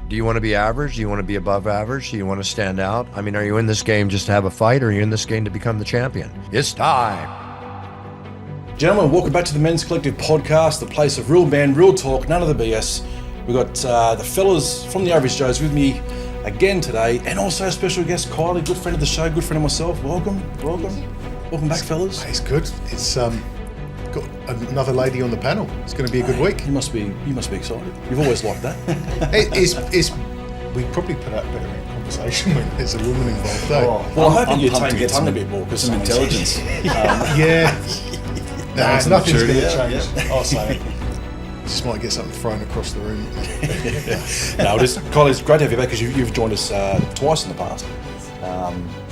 Do you want to be average? Do you want to be above average? Do you want to stand out? I mean, are you in this game just to have a fight, or are you in this game to become the champion? It's time. Gentlemen, welcome back to the Men's Collective podcast, the place of real men, real talk, none of the BS. We've got the fellas from the Average Joes with me again today, and also a special guest, Kylie, good friend of the show, good friend of myself. Welcome back, fellas. It's good. It's got another lady on the panel. It's going to be a good week. You must be excited. You've always liked that. We probably put out better in conversation when there's a woman involved, though. Well, I'm hoping you tame your tongue a bit more because some intelligence. Nothing's going to change. I'll say it. Just might get something thrown across the room. Kylie, it's great to have you back because you've joined us twice in the past.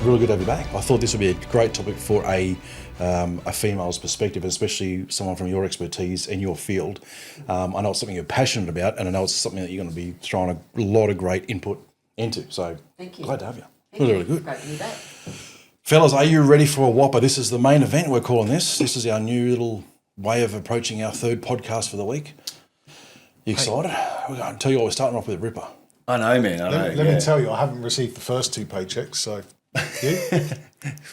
Really good to have you back. I thought this would be a great topic for a female's perspective, especially someone from your expertise in your field. I know it's something you're passionate about, and I know it's something that you're going to be throwing a lot of great input into. So, thank you. Glad to have you. Really good. Great to be back. Fellas, are you ready for a whopper? This is the main event we're calling this. This is our new little way of approaching our third podcast for the week. You excited? I'll tell you what, we're starting off with a ripper. I know, man. Let me tell you, I haven't received the first 2 paychecks, so you?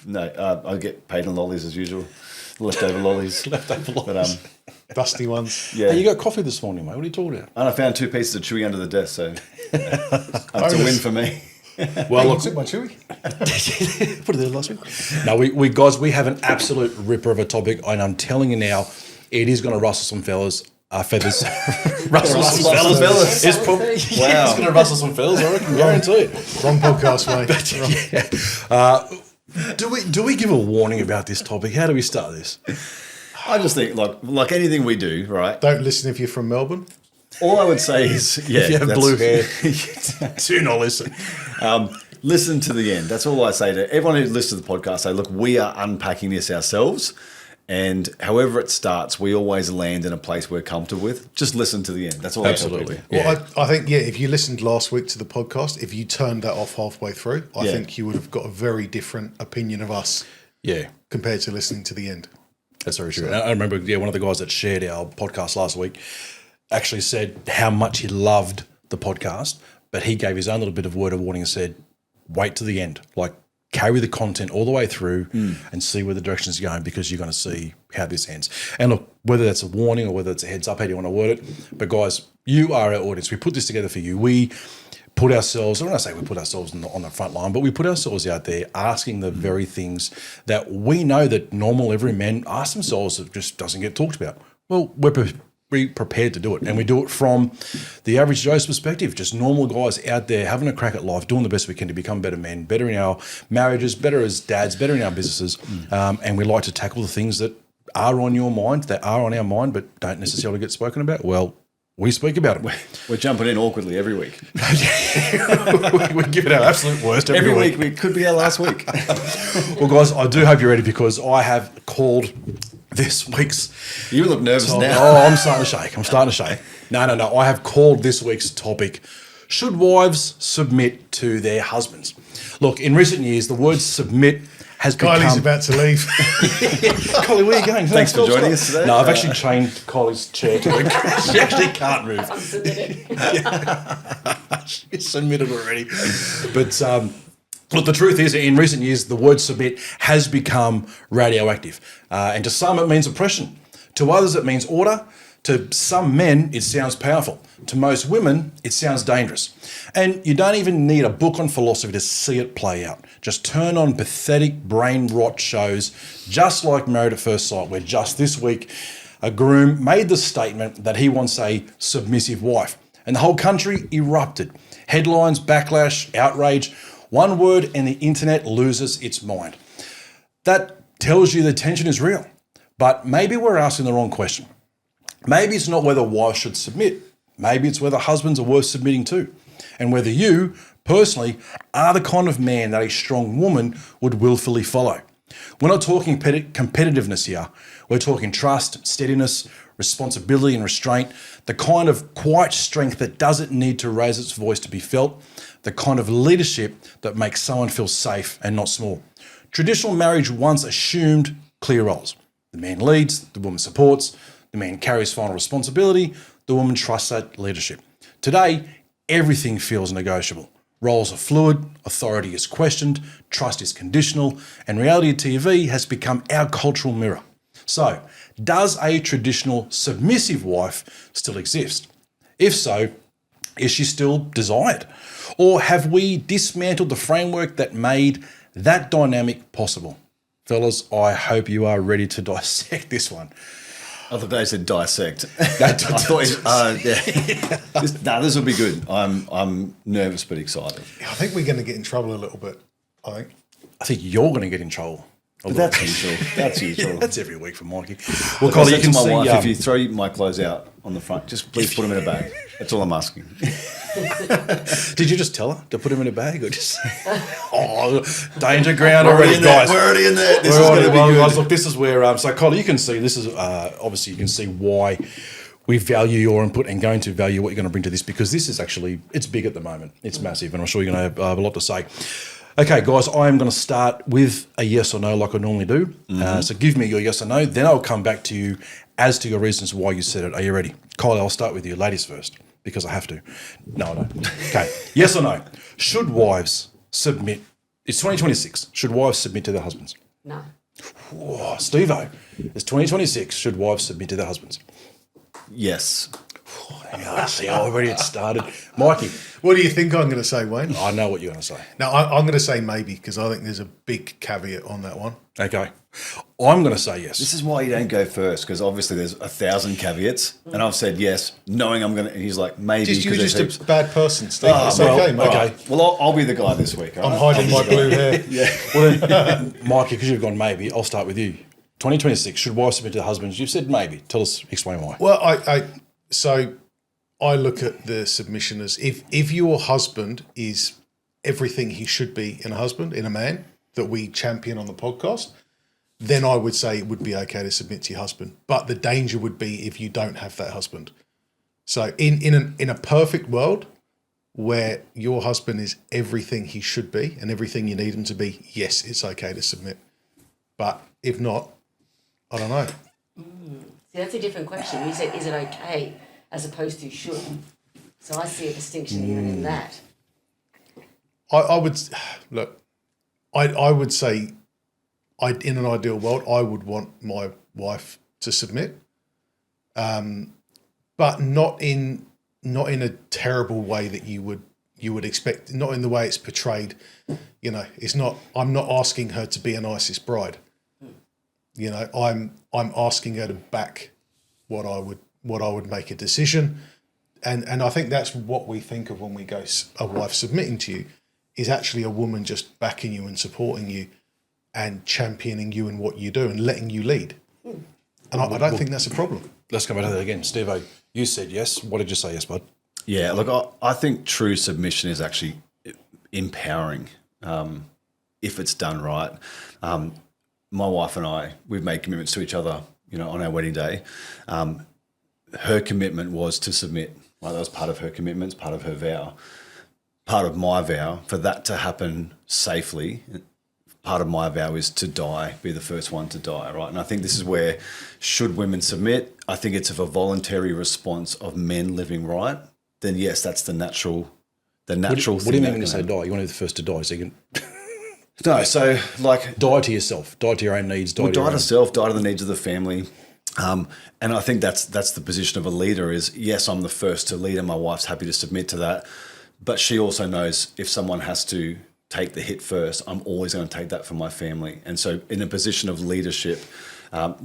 No, I get paid in lollies as usual. Leftover lollies. But, Dusty ones. yeah. Hey, you got coffee this morning, mate. What are you talking about? And I found 2 pieces of chewy under the desk, so it's a win for me. Well, Look, took my chewy. put it there last week. No, we guys, we have an absolute ripper of a topic, and I'm telling you now, it is going to rustle some feathers. Feathers. Rustle some fellas. It's probably it's going to rustle some fellas, I reckon. Guarantee it. Wrong podcast, mate. Do we give a warning about this topic? How do we start this? I just think, like anything we do, right? Don't listen if you're from Melbourne. All I would say is, If you have blue hair, do not listen. Listen to the end. That's all I say to everyone who listens to the podcast. Say, look, we are unpacking this ourselves. And however it starts, we always land in a place we're comfortable with. Just listen to the end. That's all Absolutely. I tell people. Well, I think, if you listened last week to the podcast, if you turned that off halfway through, I think you would have got a very different opinion of us compared to listening to the end. That's very true. I remember one of the guys that shared our podcast last week actually said how much he loved the podcast, but he gave his own little bit of word of warning and said, wait to the end. Like, carry the content all the way through and see where the direction is going, because you're going to see how this ends. And look, whether that's a warning or whether it's a heads up, how do you want to word it? But guys, you are our audience. We put this together for you. We put ourselves, I don't want to say we put ourselves on the front line, but we put ourselves out there asking the very things that we know that normal every man ask themselves that just doesn't get talked about. Well, we're prepared to do it, and we do it from the average Joe's perspective, just normal guys out there having a crack at life, doing the best we can to become better men, better in our marriages, better as dads, better in our businesses, and we like to tackle the things that are on your mind, that are on our mind, but don't necessarily get spoken about. Well, we speak about it. We're jumping in awkwardly every week. we give it our absolute worst every week. We could be our last week. Well, guys, I do hope you're ready, because I have called this week's... You look nervous now. Oh, I'm starting to shake. No. I have called this week's topic, should wives submit to their husbands? Look, in recent years, the word submit has Kylie's about to leave. Kylie, where are you going? Thanks for joining us today. No, I've actually chained Kylie's chair to her. She actually can't move. I'm submitting. She's submitted already. But look, the truth is, in recent years, the word submit has become radioactive. And to some, it means oppression. To others, it means order. To some men, it sounds powerful. To most women, it sounds dangerous. And you don't even need a book on philosophy to see it play out. Just turn on pathetic brain rot shows, just like Married at First Sight, where just this week, a groom made the statement that he wants a submissive wife. And the whole country erupted. Headlines, backlash, outrage. One word and the internet loses its mind. That tells you the tension is real. But maybe we're asking the wrong question. Maybe it's not whether wives should submit. Maybe it's whether husbands are worth submitting to. And whether you, personally, are the kind of man that a strong woman would willfully follow. We're not talking competitiveness here. We're talking trust, steadiness, responsibility and restraint, the kind of quiet strength that doesn't need to raise its voice to be felt, the kind of leadership that makes someone feel safe and not small. Traditional marriage once assumed clear roles. The man leads, the woman supports, the man carries final responsibility, the woman trusts that leadership. Today, everything feels negotiable. Roles are fluid, authority is questioned, trust is conditional, and reality TV has become our cultural mirror. So, does a traditional submissive wife still exist? If so, is she still desired? Or have we dismantled the framework that made that dynamic possible? Fellas, I hope you are ready to dissect this one. I thought they said dissect. I thought, this will be good. I'm nervous but excited. I think we're going to get in trouble a little bit. I think you're going to get in trouble. But that's usual. That's usual. That's every week for Mikey. Well, Kylie, you can see, wife, if you throw my clothes out on the front, just please put them in a bag. That's all I'm asking. Did you just tell her to put them in a bag, or just? Danger ground already, guys. We're already in there. This is going to be good. Guys, look, this is where. So, Kylie, you can see this is obviously you can see why we value your input and going to value what you're going to bring to this, because this is actually it's big at the moment. It's massive, and I'm sure you're going to have a lot to say. Okay, guys, I'm going to start with a yes or no like I normally do. Mm-hmm. So give me your yes or no, then I'll come back to you as to your reasons why you said it. Are you ready? Kylie, I'll start with you. Ladies first, because I have to. No, I don't. Okay, yes or no? Should wives submit? It's 2026. Should wives submit to their husbands? No. Whoa, Stevo, it's 2026. Should wives submit to their husbands? Yes. See, already it started. Mikey. What do you think I'm going to say, Wayne? I know what you're going to say. No, I'm going to say maybe, because I think there's a big caveat on that one. Okay. I'm going to say yes. This is why you don't go first, because obviously there's 1,000 caveats, and I've said yes, knowing I'm going to. And he's like, maybe. You're just a bad person, Steve. It's okay, mate. Okay. Well, I'll be the guy this week. I'm hiding my blue hair. Yeah. Well, then, Mikey, because you've gone maybe, I'll start with you. 2026, should wives submit to their husbands? You've said maybe. Tell us, explain why. Well, I look at the submission as if your husband is everything he should be in a husband, in a man, that we champion on the podcast, then I would say it would be okay to submit to your husband. But the danger would be if you don't have that husband. So in a perfect world where your husband is everything he should be and everything you need him to be, yes, it's okay to submit. But if not, I don't know. See, that's a different question. You said, is it okay, as opposed to should. So I see a distinction even in that. I would say, in an ideal world, I would want my wife to submit, but not in a terrible way that you would expect. Not in the way it's portrayed. You know, it's not. I'm not asking her to be an ISIS bride. You know, I'm asking her to back what I would make a decision, and I think that's what we think of when we go a wife submitting to you, is actually a woman just backing you and supporting you and championing you in what you do and letting you lead. And I don't think that's a problem. Let's come back to that again. Stevo, you said yes. What did you say yes, bud? Yeah, look, I think true submission is actually empowering if it's done right. My wife and I, we've made commitments to each other, you know, on our wedding day. Her commitment was to submit. Like, that was part of her commitments, part of her vow. Part of my vow, for that to happen safely, part of my vow is to die, be the first one to die, right? And I think this is where, should women submit? I think it's of a voluntary response of men living right. Then yes, that's the natural thing. What do you mean when you say die? You want to be the first to die, so you can... No, so like... Die to yourself, die to your own needs, die to self, die to the needs of the family. And I think that's the position of a leader is, yes, I'm the first to lead and my wife's happy to submit to that. But she also knows if someone has to take the hit first, I'm always going to take that for my family. And so in a position of leadership,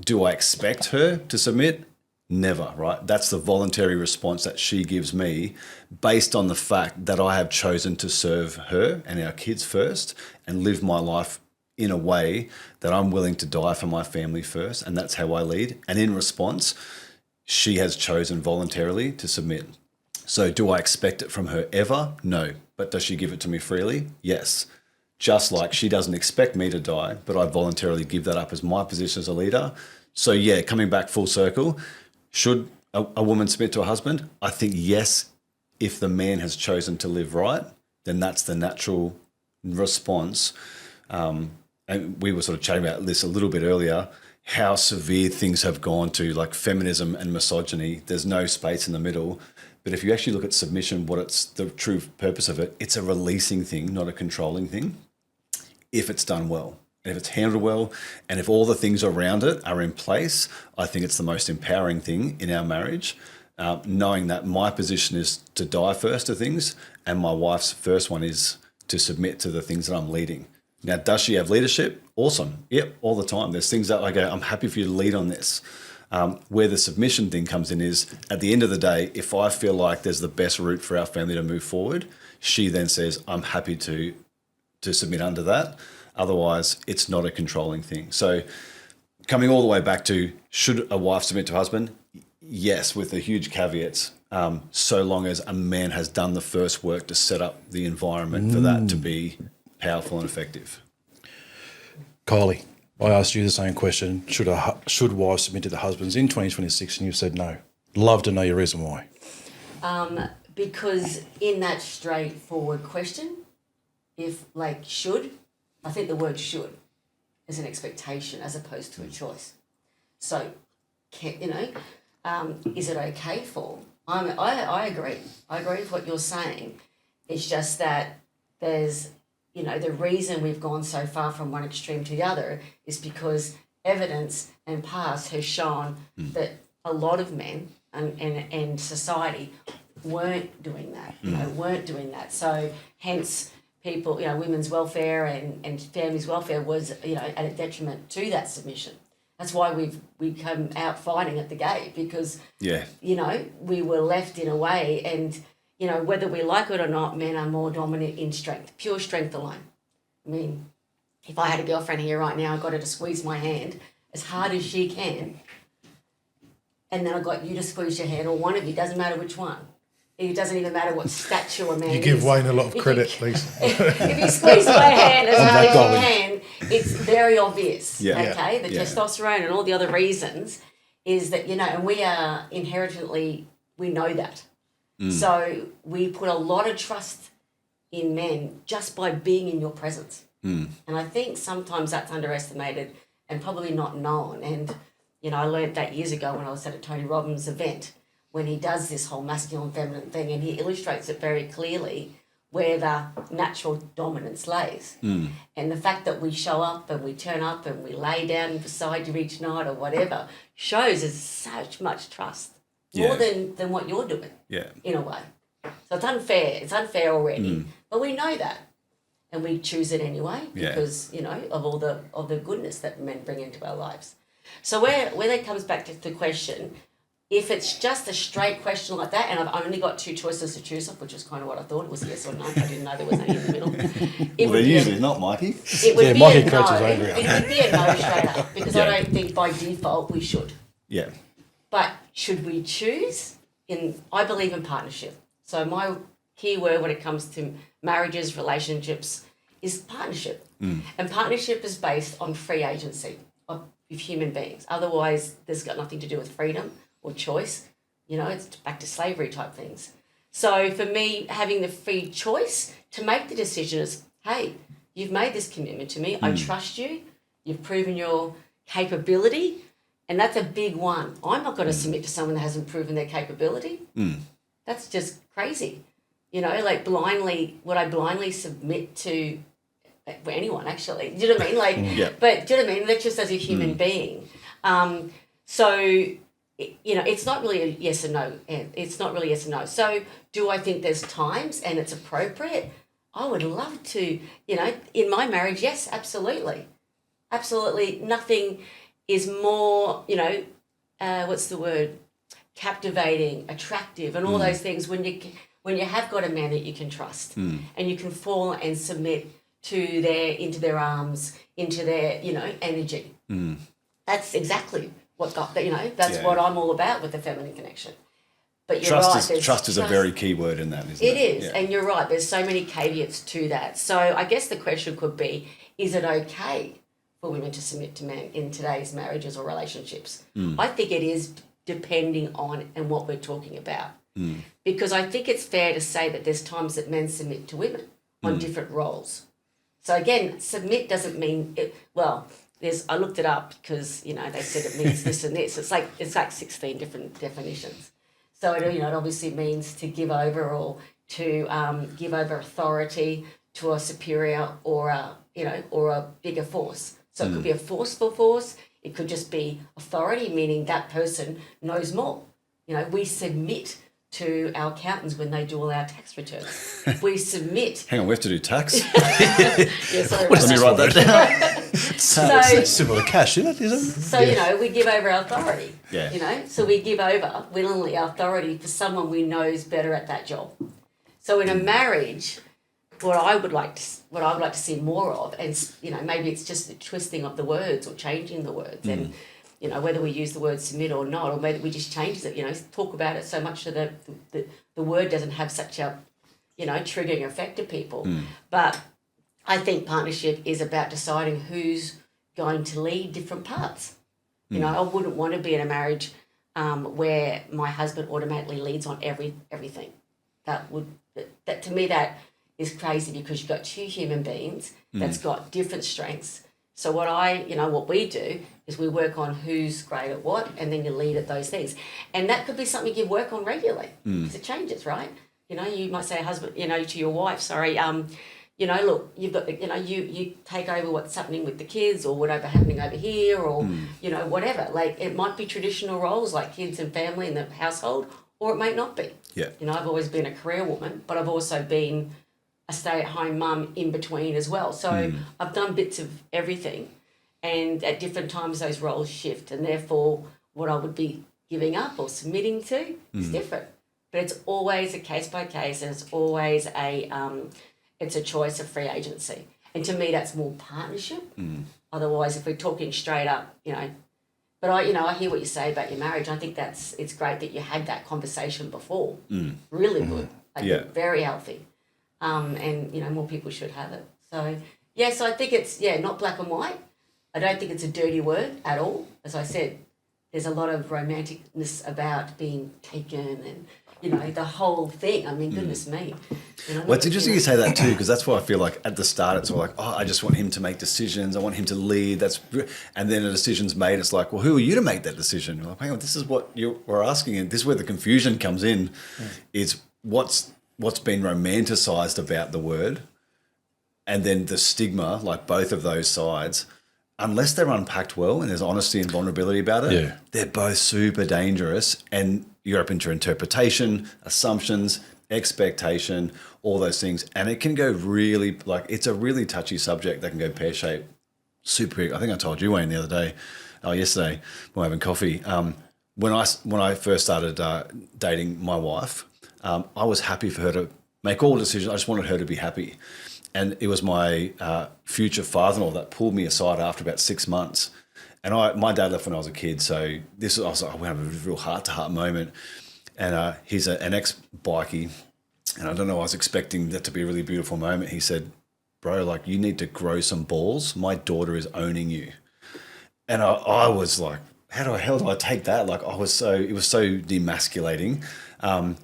do I expect her to submit? Never, right? That's the voluntary response that she gives me based on the fact that I have chosen to serve her and our kids first and live my life in a way that I'm willing to die for my family first. And that's how I lead. And in response, she has chosen voluntarily to submit. So do I expect it from her ever? No. But does she give it to me freely? Yes. Just like she doesn't expect me to die, but I voluntarily give that up as my position as a leader. So yeah, coming back full circle, should a woman submit to a husband? I think yes, if the man has chosen to live right, then that's the natural response. And we were sort of chatting about this a little bit earlier, how severe things have gone to, like feminism and misogyny. There's no space in the middle. But if you actually look at submission, what it's the true purpose of it, it's a releasing thing, not a controlling thing, if it's done well. And if it's handled well, and if all the things around it are in place, I think it's the most empowering thing in our marriage, knowing that my position is to die first to things, and my wife's first one is to submit to the things that I'm leading. Now, does she have leadership? Awesome. Yep, all the time. There's things that I go, I'm happy for you to lead on this. Where the submission thing comes in is, at the end of the day, if I feel like there's the best route for our family to move forward, she then says, I'm happy to submit under that. Otherwise, it's not a controlling thing. So coming all the way back to, should a wife submit to a husband? Yes, with the huge caveats, so long as a man has done the first work to set up the environment for that to be powerful and effective. Kylie, I asked you the same question. Should wives submit to the husbands in 2026? And you've said no. Love to know your reason why. Because in that straightforward question, if should, I think the word should is an expectation as opposed to a choice. So, is it okay for? I agree. I agree with what you're saying. It's just that there's, the reason we've gone so far from one extreme to the other is because evidence and past has shown that a lot of men and society weren't doing that. Weren't doing that. So hence people, women's welfare and families' welfare was, at a detriment to that submission. That's why we come out fighting at the gate because, we were left in a way and, whether we like it or not, men are more dominant in strength, pure strength alone. I mean, if I had a girlfriend here right now, I got her to squeeze my hand as hard as she can, and then I got you to squeeze your hand, or one of you, doesn't matter which one. It doesn't even matter what stature a man is. You give Wayne a lot of credit, please. If you squeeze my hand as hard as you can, it's very obvious, Yeah. okay? The testosterone and all the other reasons is that, and we are inherently, we know that. So we put a lot of trust in men just by being in your presence. And I think sometimes that's underestimated and probably not known. And, I learned that years ago when I was at a Tony Robbins event, when he does this whole masculine feminine thing, and he illustrates it very clearly where the natural dominance lays. And the fact that we show up and we turn up and we lay down beside you each night or whatever shows there's so much trust, more than what you're doing, in a way. So it's unfair. It's unfair already, but we know that. And we choose it anyway because, of all the goodness that men bring into our lives. So where that comes back to the question, if it's just a straight question like that, and I've only got two choices to choose off, which is kind of what I thought, it was yes or no. I didn't know there was any in the middle. Well, they're usually not, Mikey. It would be Mikey a no. crunches angry. It would be a no straight up because I don't think by default we should. Yeah. But should we choose? I believe in partnership. So my key word when it comes to marriages, relationships, is partnership. And partnership is based on free agency of human beings. Otherwise, there's got nothing to do with freedom or choice. It's back to slavery type things. So for me, having the free choice to make the decision is, hey, you've made this commitment to me. I trust you. You've proven your capability. And that's a big one. I'm not going to submit to someone that hasn't proven their capability. That's just crazy. Blindly, would I blindly submit to anyone, actually? Do you know what I mean? But do you know what I mean? That's just as a human being. It's not really a yes or no. It's not really yes or no. So do I think there's times and it's appropriate? I would love to, in my marriage, yes, absolutely. Absolutely. Nothing is more, what's the word? Captivating, attractive, and all those things when you have got a man that you can trust and you can fall and submit into their arms, into their, energy. That's exactly what that's what I'm all about with the feminine connection. But you're right. Trust is a very key word in that, isn't it? It is, and you're right. There's so many caveats to that. So I guess the question could be, is it okay for women to submit to men in today's marriages or relationships? I think it is, depending on and what we're talking about. Because I think it's fair to say that there's times that men submit to women on different roles. So again, submit doesn't mean I looked it up because they said it means this and this. It's like 16 different definitions. So it obviously means to give over or to give over authority to a superior or a bigger force. So it could be a forceful force. It could just be authority, meaning that person knows more. We submit to our accountants when they do all our tax returns. We submit. Hang on, we have to do tax? Yeah, sorry Let me write that down. So, Similar cash, isn't it? so we give over our authority. Yeah. So we give over willingly our authority for someone we know is better at that job. So in a marriage, what I would like to see more of, and maybe it's just the twisting of the words or changing the words, and whether we use the word submit or not, or whether we just change it. Talk about it so much so that the word doesn't have such a triggering effect to people. But I think partnership is about deciding who's going to lead different parts. I wouldn't want to be in a marriage where my husband automatically leads on everything. That to me that is crazy, because you've got two human beings that's got different strengths. So what we do is we work on who's great at what, and then you lead at those things. And that could be something you work on regularly, because it changes, right? You might say to your wife, look, you've got, you take over what's happening with the kids or whatever happening over here, or, whatever. Like, it might be traditional roles like kids and family in the household, or it might not be. Yeah. I've always been a career woman, but I've also been a stay-at-home mum in between as well. So I've done bits of everything, and at different times those roles shift, and therefore what I would be giving up or submitting to is different. But it's always a case by case, and it's always it's a choice of free agency. And to me, that's more partnership. Otherwise, if we're talking straight up, But I hear what you say about your marriage. I think it's great that you had that conversation before. Really good. Very healthy. And more people should have it. So so I think it's not black and white. I don't think it's a dirty word at all. As I said, there's a lot of romanticness about being taken and the whole thing. I mean, goodness me. Well, it's interesting you say that too, because that's why I feel like at the start it's all like, I just want him to make decisions. I want him to lead. And then a decision's made. It's like, well, who are you to make that decision? You're like, hang on, this is what you were asking, and this is where the confusion comes in. Is what's been romanticized about the word, and then the stigma, like both of those sides. Unless they're unpacked well and there's honesty and vulnerability about it, they're both super dangerous, and you're open to interpretation, assumptions, expectation, all those things. And it can go really, it's a really touchy subject that can go pear-shaped super. I think I told you, Wayne, the other day, yesterday, when we were having coffee, when I first started dating my wife, I was happy for her to make all decisions. I just wanted her to be happy. And it was my future father-in-law that pulled me aside after about 6 months. And my dad left when I was a kid, so I was like, we had a real heart-to-heart moment. And he's an ex-bikie, and I don't know, I was expecting that to be a really beautiful moment. He said, bro, you need to grow some balls. My daughter is owning you. And I was like, how the hell do I take that? It was so demasculating. And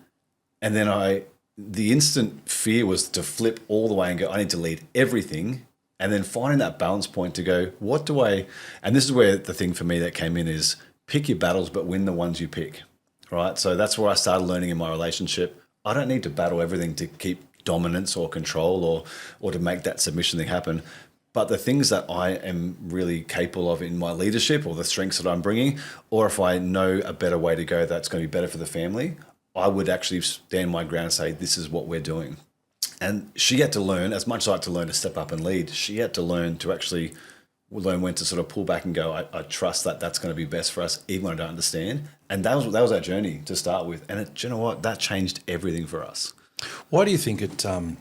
then the instant fear was to flip all the way and go, I need to lead everything. And then finding that balance point to go, and this is where the thing for me that came in is pick your battles, but win the ones you pick, right? So that's where I started learning in my relationship. I don't need to battle everything to keep dominance or control or to make that submission thing happen. But the things that I am really capable of in my leadership, or the strengths that I'm bringing, or if I know a better way to go that's going to be better for the family, I would actually stand my ground and say, this is what we're doing. And she had to learn, as much as I had to learn to step up and lead, she had to learn to actually learn when to sort of pull back and go, I trust that that's going to be best for us, even when I don't understand. And that was our journey to start with. And do you know what? That changed everything for us. Why do you think it, I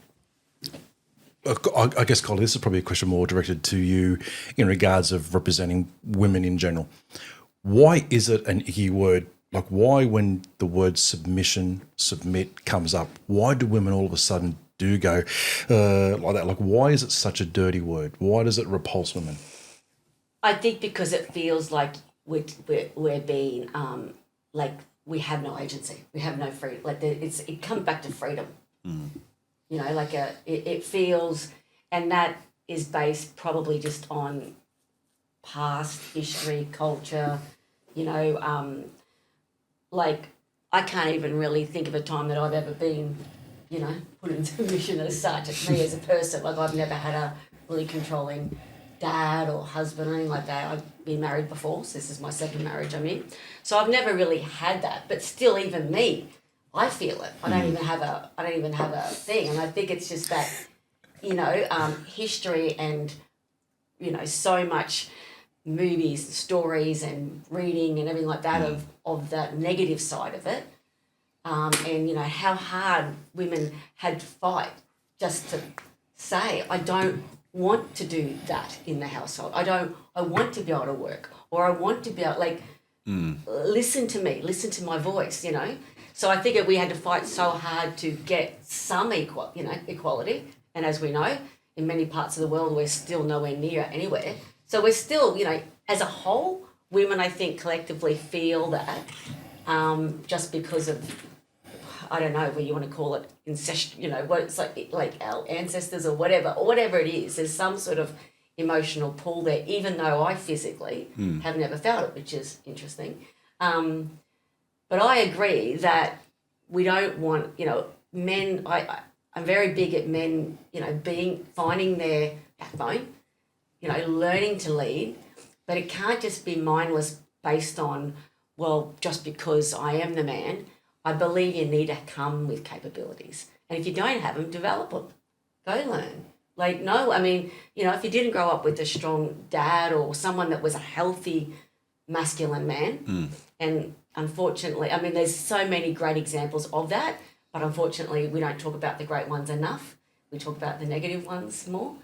guess, Kylie, this is probably a question more directed to you in regards of representing women in general. Why is it an icky word? Why, when the word submit comes up, why do women all of a sudden do go like that? Why is it such a dirty word? Why does it repulse women? I think because it feels like we're being we have no agency, we have no freedom. It comes back to freedom. It feels, and that is based probably just on past history, culture. I can't even really think of a time that I've ever been, put in submission as such. It's me as a person. Like, I've never had a really controlling dad or husband or anything like that. I've been married before, so this is my second marriage I'm in. So I've never really had that. But still, even me, I feel it. I don't even have a thing. And I think it's just that, history and, so much movies, stories and reading and everything like that of that negative side of it. And, how hard women had to fight just to say, I don't want to do that in the household. I want to be able to work, or I want to be able, listen to me, listen to my voice, So I think we had to fight so hard to get some equality. And as we know, in many parts of the world, we're still nowhere near anywhere. So we're still, as a whole, women, I think, collectively feel that just because of, I don't know what you want to call it, incest, what it's like our ancestors or whatever it is, there's some sort of emotional pull there, even though I physically have never felt it, which is interesting. But I agree that we don't want, men, I'm very big at men, finding their backbone, learning to lead, but it can't just be mindless based on, well, just because I am the man. I believe you need to come with capabilities. And if you don't have them, develop them. Go learn. If you didn't grow up with a strong dad or someone that was a healthy masculine man, and unfortunately, there's so many great examples of that, but unfortunately we don't talk about the great ones enough. We talk about the negative ones more.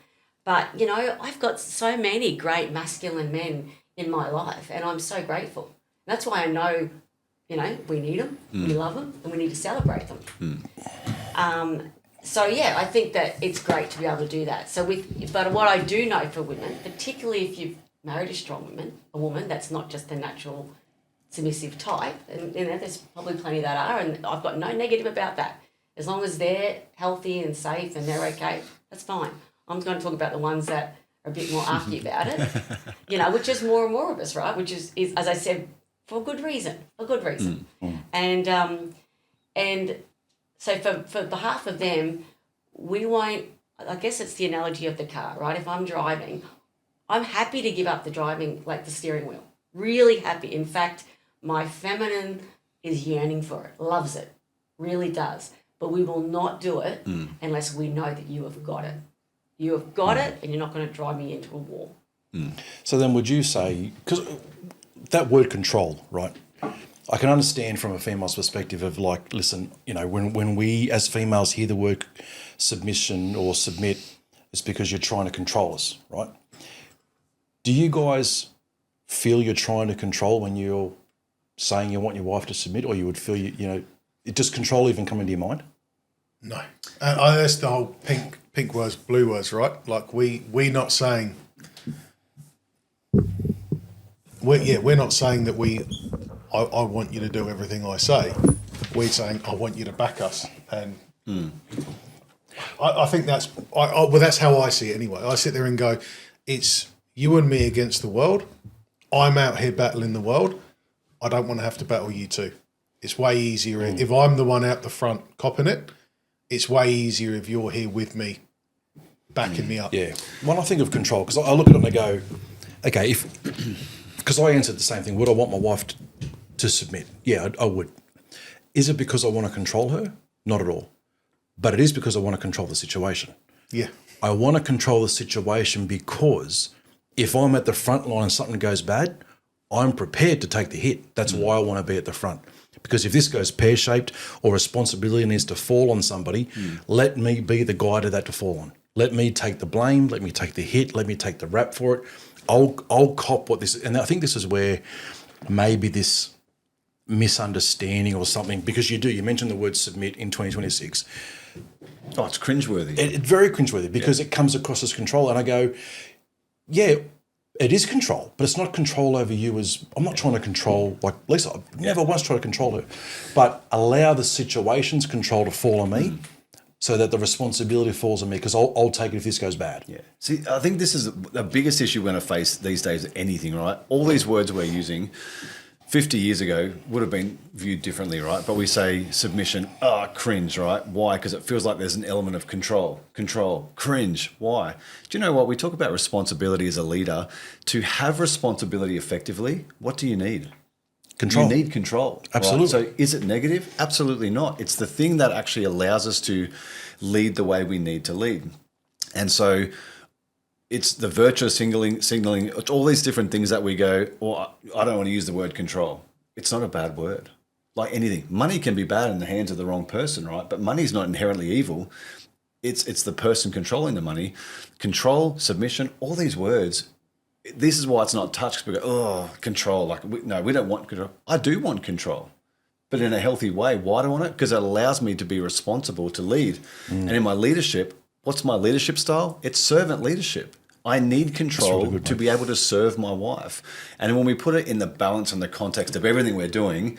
But, I've got so many great masculine men in my life, and I'm so grateful. That's why I know, we need them, we love them, and we need to celebrate them. I think that it's great to be able to do that. But what I do know for women, particularly if you've married a strong woman, a woman that's not just the natural submissive type, and there's probably plenty that are, and I've got no negative about that. As long as they're healthy and safe and they're okay, that's fine. I'm going to talk about the ones that are a bit more afty about it, which is more and more of us, right? Which is as I said, for good reason. And so for behalf of them, we won't, I guess it's the analogy of the car, right? If I'm driving, I'm happy to give up the driving, like the steering wheel. Really happy. In fact, my feminine is yearning for it, loves it, really does. But we will not do it unless we know that you have got it. You have got it, and you're not going to drive me into a wall. So then would you say, because that word control, right? I can understand from a female's perspective of like, listen, when we as females hear the word submission or submit, it's because you're trying to control us, right? Do you guys feel you're trying to control when you're saying you want your wife to submit, or you would feel, does control even come into your mind? No. That's the whole pink words, blue words, right? Like we're not saying, we're not saying that I want you to do everything I say. We're saying I want you to back us, and I think that's how I see it anyway. I sit there and go, it's you and me against the world. I'm out here battling the world. I don't want to have to battle you too. It's way easier if I'm the one out the front copping it. It's way easier if you're here with me, backing me up. Yeah. When I think of control, because I look at it and I go, okay, because I answered the same thing. Would I want my wife to submit? Yeah, I would. Is it because I want to control her? Not at all. But it is because I want to control the situation. Yeah. I want to control the situation because if I'm at the front line and something goes bad, I'm prepared to take the hit. That's why I want to be at the front. Because if this goes pear-shaped or responsibility needs to fall on somebody, let me be the guy to that to fall on. Let me take the blame. Let me take the hit. Let me take the rap for it. I'll cop what this – and I think this is where maybe this misunderstanding or something, because you mentioned the word submit in 2026. Oh, it's cringeworthy. It's very cringeworthy because it comes across as control. And I go, yeah, it is control, but it's not control over you as – I'm not trying to control – like Lisa, I've never once tried to control her. But allow the situation's control to fall on me so that the responsibility falls on me, because I'll take it if this goes bad. Yeah. See, I think this is the biggest issue we're going to face these days, anything, right? All these words we're using, 50 years ago would have been viewed differently, right? But we say submission, cringe, right? Why? Because it feels like there's an element of control, cringe. Why? Do you know what? We talk about responsibility as a leader. To have responsibility effectively, what do you need? Control. You need control. Absolutely. Right? So is it negative? Absolutely not. It's the thing that actually allows us to lead the way we need to lead. And so it's the virtue signaling, it's all these different things that we go, or I don't want to use the word control. It's not a bad word. Like anything. Money can be bad in the hands of the wrong person, right? But money is not inherently evil. It's the person controlling the money. Control, submission, all these words. This is why it's not touched. We go, control. Like, we don't want control. I do want control, but in a healthy way. Why do I want it? Because it allows me to be responsible to lead. And in my leadership, what's my leadership style? It's servant leadership. I need control really to be able to serve my wife. And when we put it in the balance and the context of everything we're doing,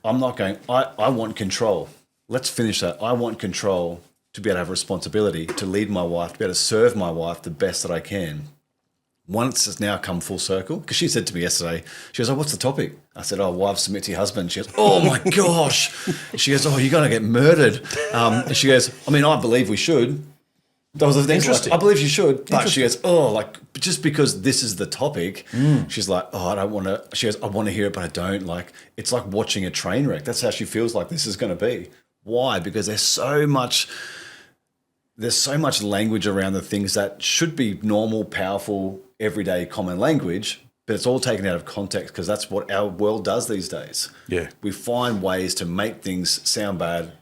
I'm not going, I want control. Let's finish that. I want control to be able to have responsibility, to lead my wife, to be able to serve my wife the best that I can. Once it's now come full circle, because she said to me yesterday, she goes, what's the topic? I said, wives submit to your husband. She goes, oh my gosh. She goes, you're going to get murdered. And she goes, I believe we should. That was the next one. I believe you should. But she goes, just because this is the topic, she's like, I don't want to. She goes, I want to hear it, but I don't. Like, it's like watching a train wreck. That's how she feels like this is going to be. Why? Because there's so much language around the things that should be normal, powerful, everyday common language, but it's all taken out of context because that's what our world does these days. Yeah. We find ways to make things sound bad,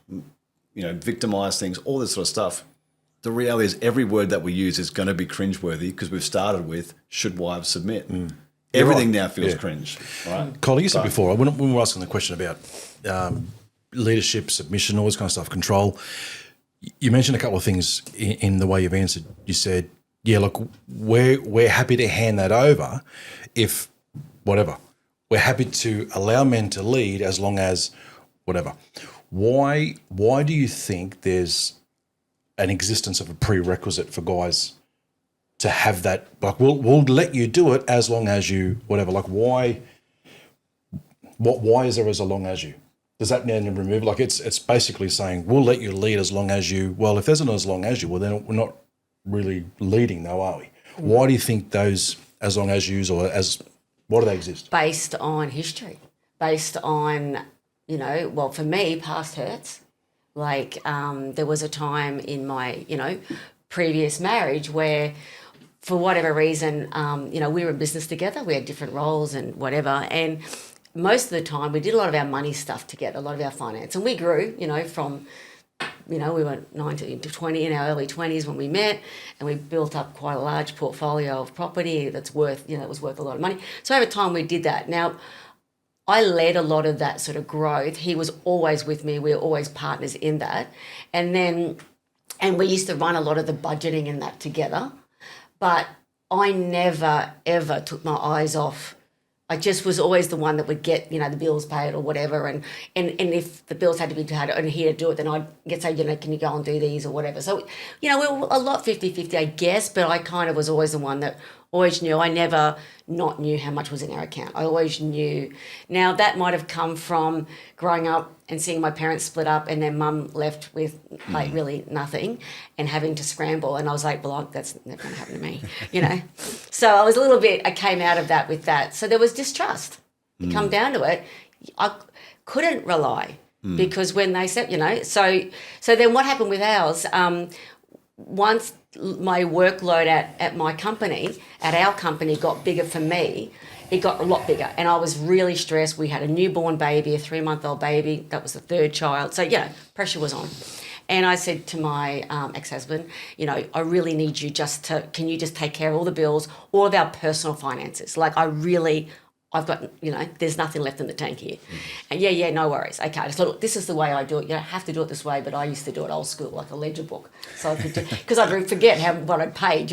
victimize things, all this sort of stuff. The reality is every word that we use is going to be cringeworthy because we've started with, should wives submit? Everything now feels cringe, right? Kylie, you said before, when we were asking the question about leadership, submission, all this kind of stuff, control, you mentioned a couple of things in the way you've answered. You said, look, we're happy to hand that over if whatever. We're happy to allow men to lead as long as whatever. Why do you think there's an existence of a prerequisite for guys to have that? Like, we'll let you do it as long as you whatever. Like, why is there as long as you? Does that mean remove? Like, it's basically saying we'll let you lead as long as you. Well, if there's an as long as you, well, then we're not really leading, though, are we? Why do you think those as long as yous or as what do they exist? Based on history, based on for me, past hurts. Like there was a time in my previous marriage where, for whatever reason, we were in business together. We had different roles and whatever, and most of the time we did a lot of our money stuff together, a lot of our finance, and we grew, from, we were 19 to 20 in our early 20s when we met, and we built up quite a large portfolio of property that's worth, it was worth a lot of money. So over time we did that. Now, I led a lot of that sort of growth. He was always with me. We were always partners in that. And we used to run a lot of the budgeting and that together. But I never, ever took my eyes off. I just was always the one that would get, the bills paid or whatever. And if the bills had to be paid and he had to do it, then I'd say, can you go and do these or whatever. So, we were a lot 50-50, I guess, but I kind of was always the one that always knew. I never not knew how much was in our account. I always knew. Now, that might have come from growing up and seeing my parents split up and then mum left with really nothing and having to scramble. And I was like, well, that's never going to happen to me, So I was I came out of that with that. So there was distrust. You come down to it, I couldn't rely because when they said, so then what happened with ours, once my workload at my company, at our company, got bigger for me, it got a lot bigger. And I was really stressed. We had a newborn baby, a 3-month-old baby. That was the third child. So, pressure was on. And I said to my ex-husband, I really need you can you just take care of all the bills, all of our personal finances? Like, I've got, there's nothing left in the tank here. And no worries. Okay, I just thought, this is the way I do it. You don't have to do it this way, but I used to do it old school, like a ledger book. So I could because I'd forget what I'd paid,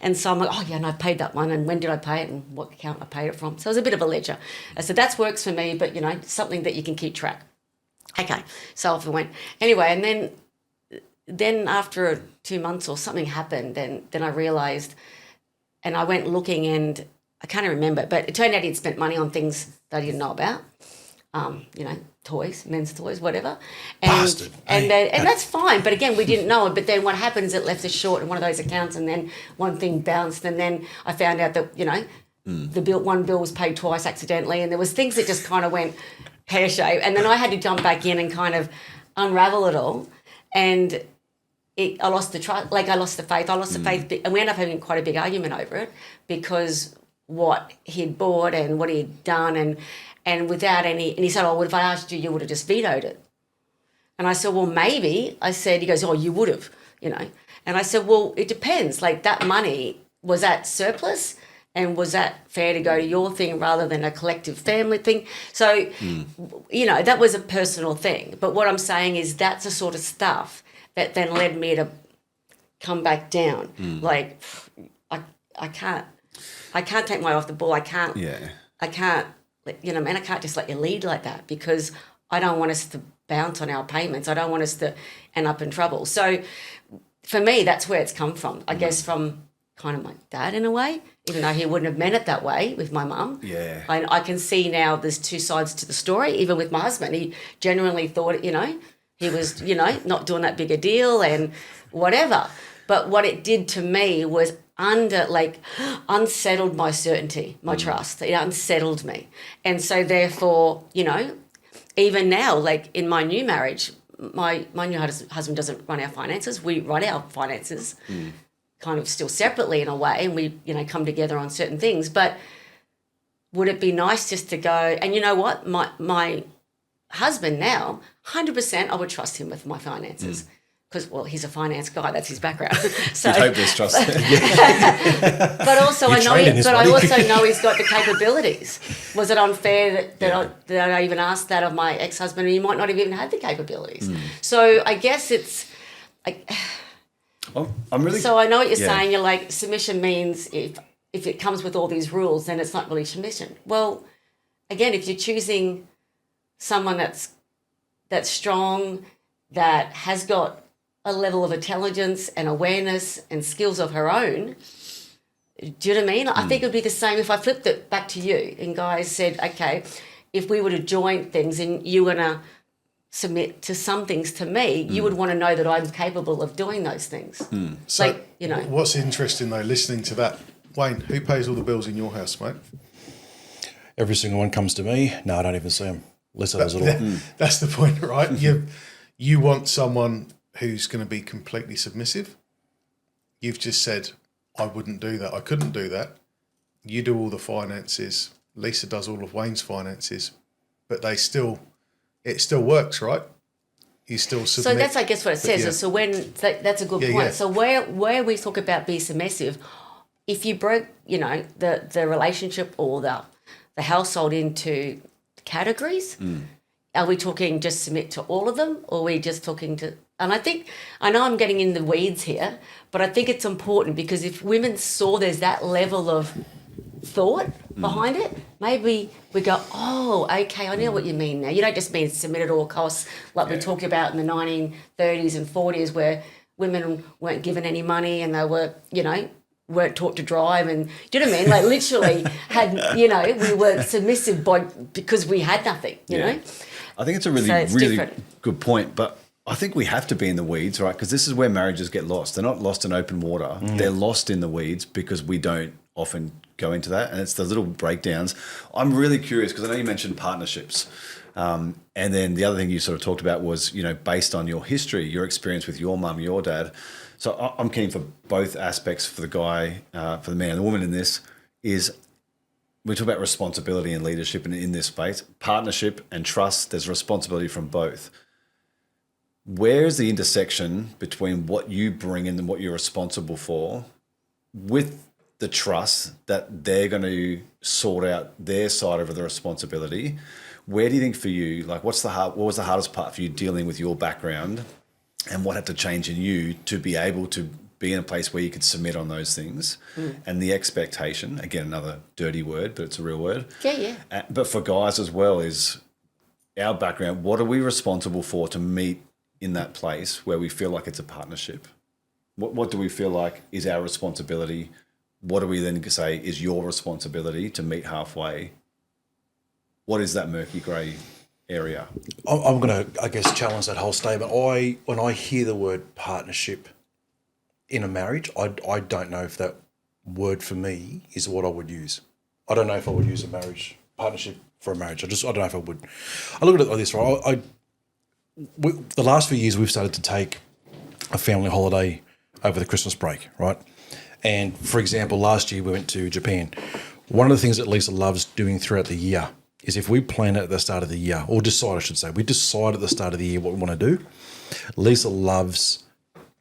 And so I'm like, I paid that one, and when did I pay it, and what account I paid it from. So it was a bit of a ledger. I said, that works for me, but, something that you can keep track. Okay, so off it went. Anyway, and then after 2 months or something happened, then I realised, and I went looking and I can't remember, but it turned out he'd spent money on things they didn't know about. Toys, men's toys, whatever. Bastard, And that's fine. But again, we didn't know it. But then what happens, it left us short in one of those accounts, and then one thing bounced, and then I found out that, one bill was paid twice accidentally, and there was things that just kind of went pear-shaped. And then I had to jump back in and kind of unravel it all. And I lost the trust, I lost the faith. And we ended up having quite a big argument over it because what he'd bought and what he'd done and without any, and he said, well, if I asked you, you would have just vetoed it. And I said, well, maybe. He goes, oh, you would have, And I said, well, it depends. That money, was that surplus? And was that fair to go to your thing rather than a collective family thing? So, that was a personal thing. But what I'm saying is that's the sort of stuff that then led me to come back down. I can't take my eye off the ball. I can't, I can't just let you lead like that because I don't want us to bounce on our payments. I don't want us to end up in trouble. So for me, that's where it's come from. I guess from kind of my dad in a way, even though he wouldn't have meant it that way with my mum. Yeah. I can see now there's two sides to the story. Even with my husband, he genuinely thought, he was, not doing that big a deal and whatever. But what it did to me was unsettled my certainty, my trust. It unsettled me. And so therefore, even now, in my new marriage, my new husband doesn't run our finances. We run our finances kind of still separately in a way, and we, come together on certain things. But would it be nice just to go, and you know what, my husband now, 100% I would trust him with my finances. Because, he's a finance guy. That's his background. So, you'd hope there's trust. But also, I also know he's got the capabilities. Was it unfair that I even asked that of my ex-husband, and he might not have even had the capabilities? So I guess it's. So I know what you're saying. You're like, submission means if it comes with all these rules, then it's not really submission. Well, again, if you're choosing someone that's strong, that has got a level of intelligence and awareness and skills of her own. Do you know what I mean? I think it would be the same if I flipped it back to you and guys said, okay, if we were to join things and you were to submit to some things to me, you would want to know that I'm capable of doing those things. So, what's interesting though, listening to that, Wayne, who pays all the bills in your house, mate? Every single one comes to me. No, I don't even see them. Lisa does it all. That's the point, right? You want someone who's going to be completely submissive. You've just said, I wouldn't do that. I couldn't do that. You do all the finances. Lisa does all of Wayne's finances, but it still works, right? You still submit. So that's, I guess, what it says. Yeah. So that's a good point. Yeah. So where we talk about be submissive, if you broke, the relationship or the household into categories, are we talking just submit to all of them, or are we just talking to? And I know I'm getting in the weeds here, but I think it's important because if women saw there's that level of thought behind it, maybe we go, oh, okay, I know what you mean now. You don't just mean submit at all costs like we talked about in the 1930s and 40s where women weren't given any money and they were, weren't taught to drive and, do you know what I mean? Like literally had, we were submissive because we had nothing, you know? I think it's a really good point, but I think we have to be in the weeds, right? Because this is where marriages get lost. They're not lost in open water. They're lost in the weeds because we don't often go into that. And it's the little breakdowns. I'm really curious because I know you mentioned partnerships. And then the other thing you sort of talked about was, based on your history, your experience with your mum, your dad. So I'm keen for both aspects for the guy, for the man and the woman in this is we talk about responsibility and leadership in this space, partnership and trust. There's responsibility from both. Where is the intersection between what you bring in and what you're responsible for with the trust that they're going to sort out their side of the responsibility? Where do you think for you, like what was the hardest part for you dealing with your background and what had to change in you to be able to be in a place where you could submit on those things and the expectation, again, another dirty word, but it's a real word. Yeah. But for guys as well is our background, what are we responsible for to meet in that place where we feel like it's a partnership? What do we feel like is our responsibility? What do we then say is your responsibility to meet halfway? What is that murky grey area? I'm going to, I guess, challenge that whole statement. When I hear the word partnership in a marriage, I don't know if that word for me is what I would use. I don't know if I would use partnership for a marriage. I don't know if I would. I look at it like this, right? The last few years we've started to take a family holiday over the Christmas break, right? And for example, last year we went to Japan. One of the things that Lisa loves doing throughout the year is if we plan it at the start of the year, or decide, I should say, we decide at the start of the year what we want to do. Lisa loves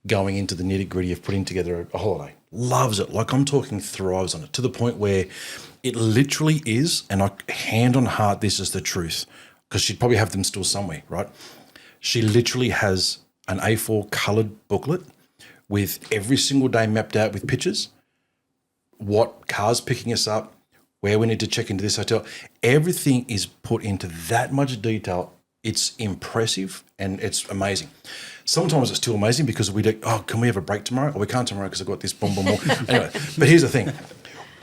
going into the nitty-gritty of putting together a holiday. Loves it. Like, I'm talking thrives on it, to the point where it literally is, and hand on heart, this is the truth, because she'd probably have them still somewhere, right? She literally has an A4 coloured booklet with every single day mapped out with pictures, what car's picking us up, where we need to check into this hotel. Everything is put into that much detail. It's impressive and it's amazing. Sometimes it's too amazing because we do, can we have a break tomorrow? Or we can't tomorrow because I've got this boom. Anyway, but here's the thing.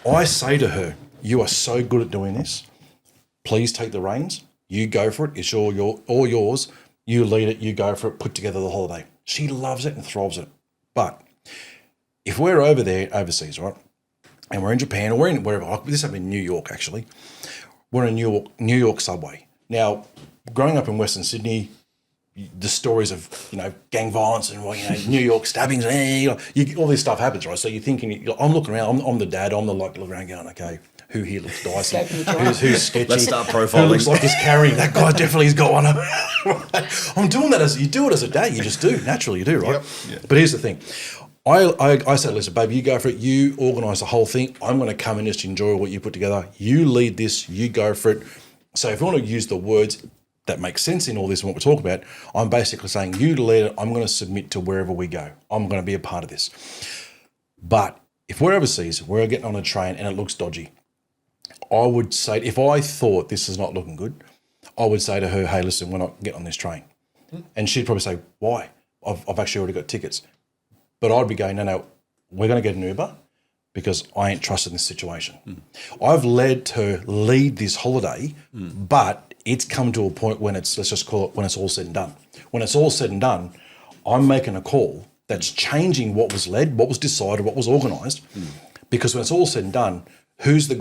I say to her, you are so good at doing this. Please take the reins. You go for it. It's all yours. You lead it. You go for it. Put together the holiday. She loves it and thrives it. But if we're over there overseas, right, and we're in Japan or we're in wherever, this happened in New York actually, we're in New York subway. Now, growing up in Western Sydney, the stories of, gang violence and, New York stabbings, all this stuff happens, right? So you're thinking, I'm looking around, I'm the dad, I'm the looking around going, okay, who here looks dicey? Who's sketchy? Let's start profiling. Who looks like he's carrying? That guy definitely has got one. Right? I'm doing that you do it as a dad. You just do. Naturally, you do, right? Yep. But here's the thing. I said, listen, baby, you go for it. You organise the whole thing. I'm going to come and just enjoy what you put together. You lead this. You go for it. So if you want to use the words that make sense in all this and what we're talking about, I'm basically saying, you lead it. I'm going to submit to wherever we go. I'm going to be a part of this. But if we're overseas, we're getting on a train and it looks dodgy, I would say, if I thought this is not looking good, I would say to her, hey, listen, we're not getting on this train. And she'd probably say, why? I've actually already got tickets. But I'd be going, no, we're going to get an Uber because I ain't trusted in this situation. I've let her lead this holiday, but it's come to a point when let's just call it, when it's all said and done. When it's all said and done, I'm making a call that's changing what was led, what was decided, what was organised, because when it's all said and done, who's the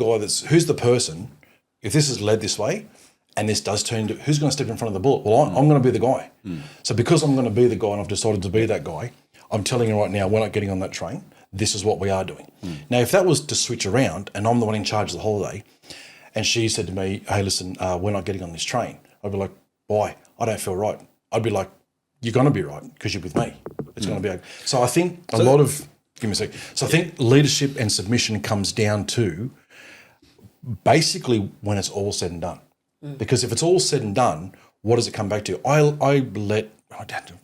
person, if this is led this way and this does turn into, who's going to step in front of the bullet? Well, I'm going to be the guy. So because I'm going to be the guy and I've decided to be that guy, I'm telling you right now, we're not getting on that train. This is what we are doing. Now, if that was to switch around and I'm the one in charge of the holiday and she said to me, hey, listen, we're not getting on this train, I'd be like, why? I don't feel right. I'd be like, you're going to be right because you're with me. It's going to be okay. So I think give me a sec. So I think leadership and submission comes down to basically when it's all said and done. Because if it's all said and done, what does it come back to?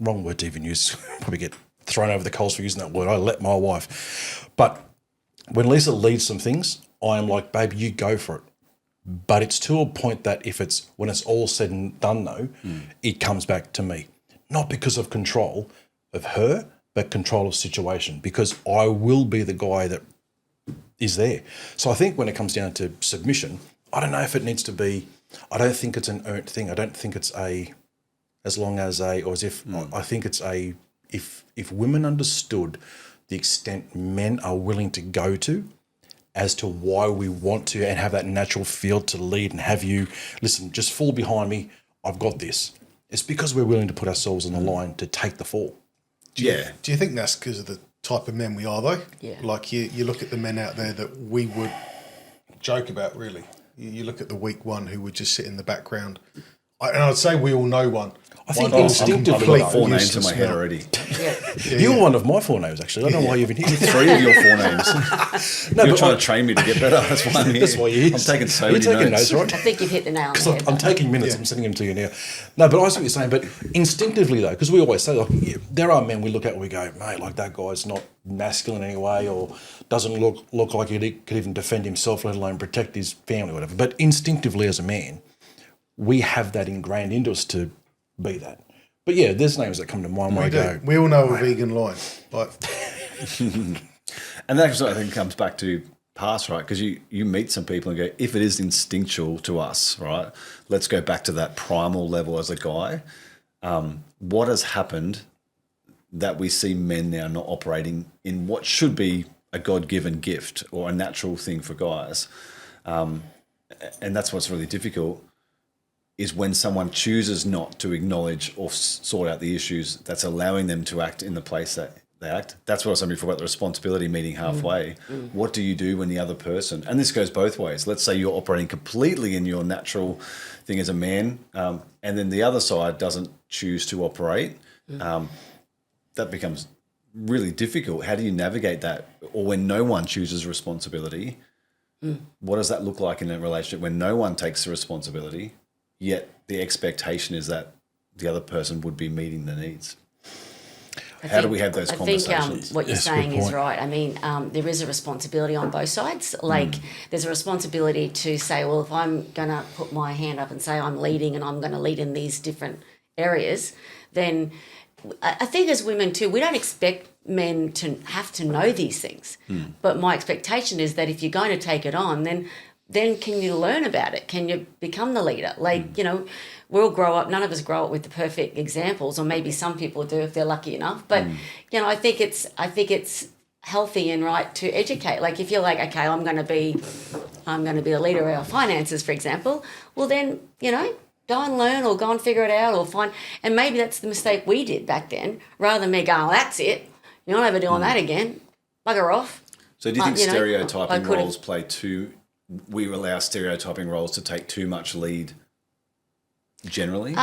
Wrong word to even use, probably get thrown over the coals for using that word. I let my wife. But when Lisa leads some things, I am like, babe, you go for it. But it's to a point that when it's all said and done though, it comes back to me. Not because of control of her, but control of situation, because I will be the guy that is there. So I think when it comes down to submission, I don't know if it needs to be, I don't think it's an earned thing. I don't think it's I think it's if women understood the extent men are willing to go to as to why we want to and have that natural feel to lead and have you, listen, just fall behind me, I've got this. It's because we're willing to put ourselves on the line to take the fall. Do you think that's because of the type of men we are, though? Yeah. Like you look at the men out there that we would joke about, really. You look at the weak one who would just sit in the background. And I'd say we all know one. I think instinctively, I've got 4 names in my head already. You're one of my 4 names, actually. I don't know why you've been here. 3 of your 4 names. You're trying to train me to get better. That's why I'm here. That's why you're here. I'm taking so many notes. Right? I think you've hit the nail on the head. I'm taking minutes. I'm sending them to you now. No, but I see what you're saying. But instinctively, though, because we always say, there are men we look at and we go, mate, like that guy's not masculine in any way or doesn't look like he could even defend himself, let alone protect his family or whatever. But instinctively as a man, we have that ingrained into us to be that. But yeah, there's names that come to mind where I go. We all know a vegan line. Like. And that actually, I think, comes back to pass, right? Because you meet some people and go, if it is instinctual to us, right, let's go back to that primal level as a guy. What has happened that we see men now not operating in what should be a God-given gift or a natural thing for guys? And that's what's really difficult, is when someone chooses not to acknowledge or sort out the issues that's allowing them to act in the place that they act. That's what I was saying before about the responsibility meeting halfway. What do you do when the other person, and this goes both ways, let's say you're operating completely in your natural thing as a man, and then the other side doesn't choose to operate, that becomes really difficult. How do you navigate that? Or when no one chooses responsibility, what does that look like in a relationship when no one takes the responsibility, yet the expectation is that the other person would be meeting the needs? How do we have those conversations? I think what you're saying is right. I mean, there is a responsibility on both sides. Like, there's a responsibility to say, well, if I'm going to put my hand up and say I'm leading and I'm going to lead in these different areas, then I think as women too, we don't expect men to have to know these things. But my expectation is that if you're going to take it on, then can you learn about it? Can you become the leader? Like, you know, we'll grow up, none of us grow up with the perfect examples, or maybe some people do if they're lucky enough. But, you know, I think it's healthy and right to educate. Like, if you're like, okay, I'm going to be a leader of our finances, for example, well then, you know, go and learn or go and figure it out or find, and maybe that's the mistake we did back then, rather than me going, well, that's it, you're not ever doing that again, bugger off. So do you think stereotyping roles we allow stereotyping roles to take too much lead generally?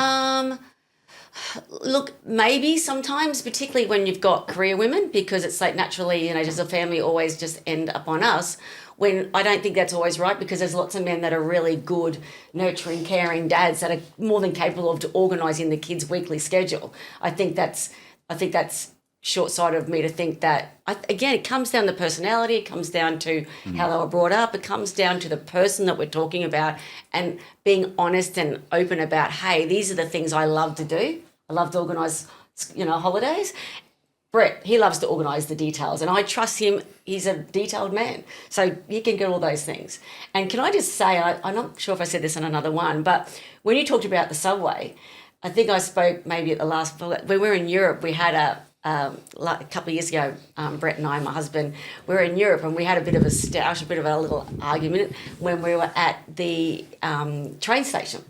Look, maybe sometimes, particularly when you've got career women, because it's like naturally, you know, does the family always just end up on us? When I don't think that's always right, because there's lots of men that are really good, nurturing, caring dads that are more than capable of organising the kids' weekly schedule. I think that's short-sighted of me to think that. Again, it comes down to personality. It comes down to how they were brought up. It comes down to the person that we're talking about, and being honest and open about, hey, these are the things I love to do. I love to organise, you know, holidays. Brett, he loves to organise the details, and I trust him. He's a detailed man, so he can get all those things. And can I just say, I'm not sure if I said this on another one, but when you talked about the subway, I think I spoke maybe at the last, when we were in Europe, we had a couple of years ago, Brett and I, my husband, we were in Europe, and we had a bit of a little argument when we were at the train station.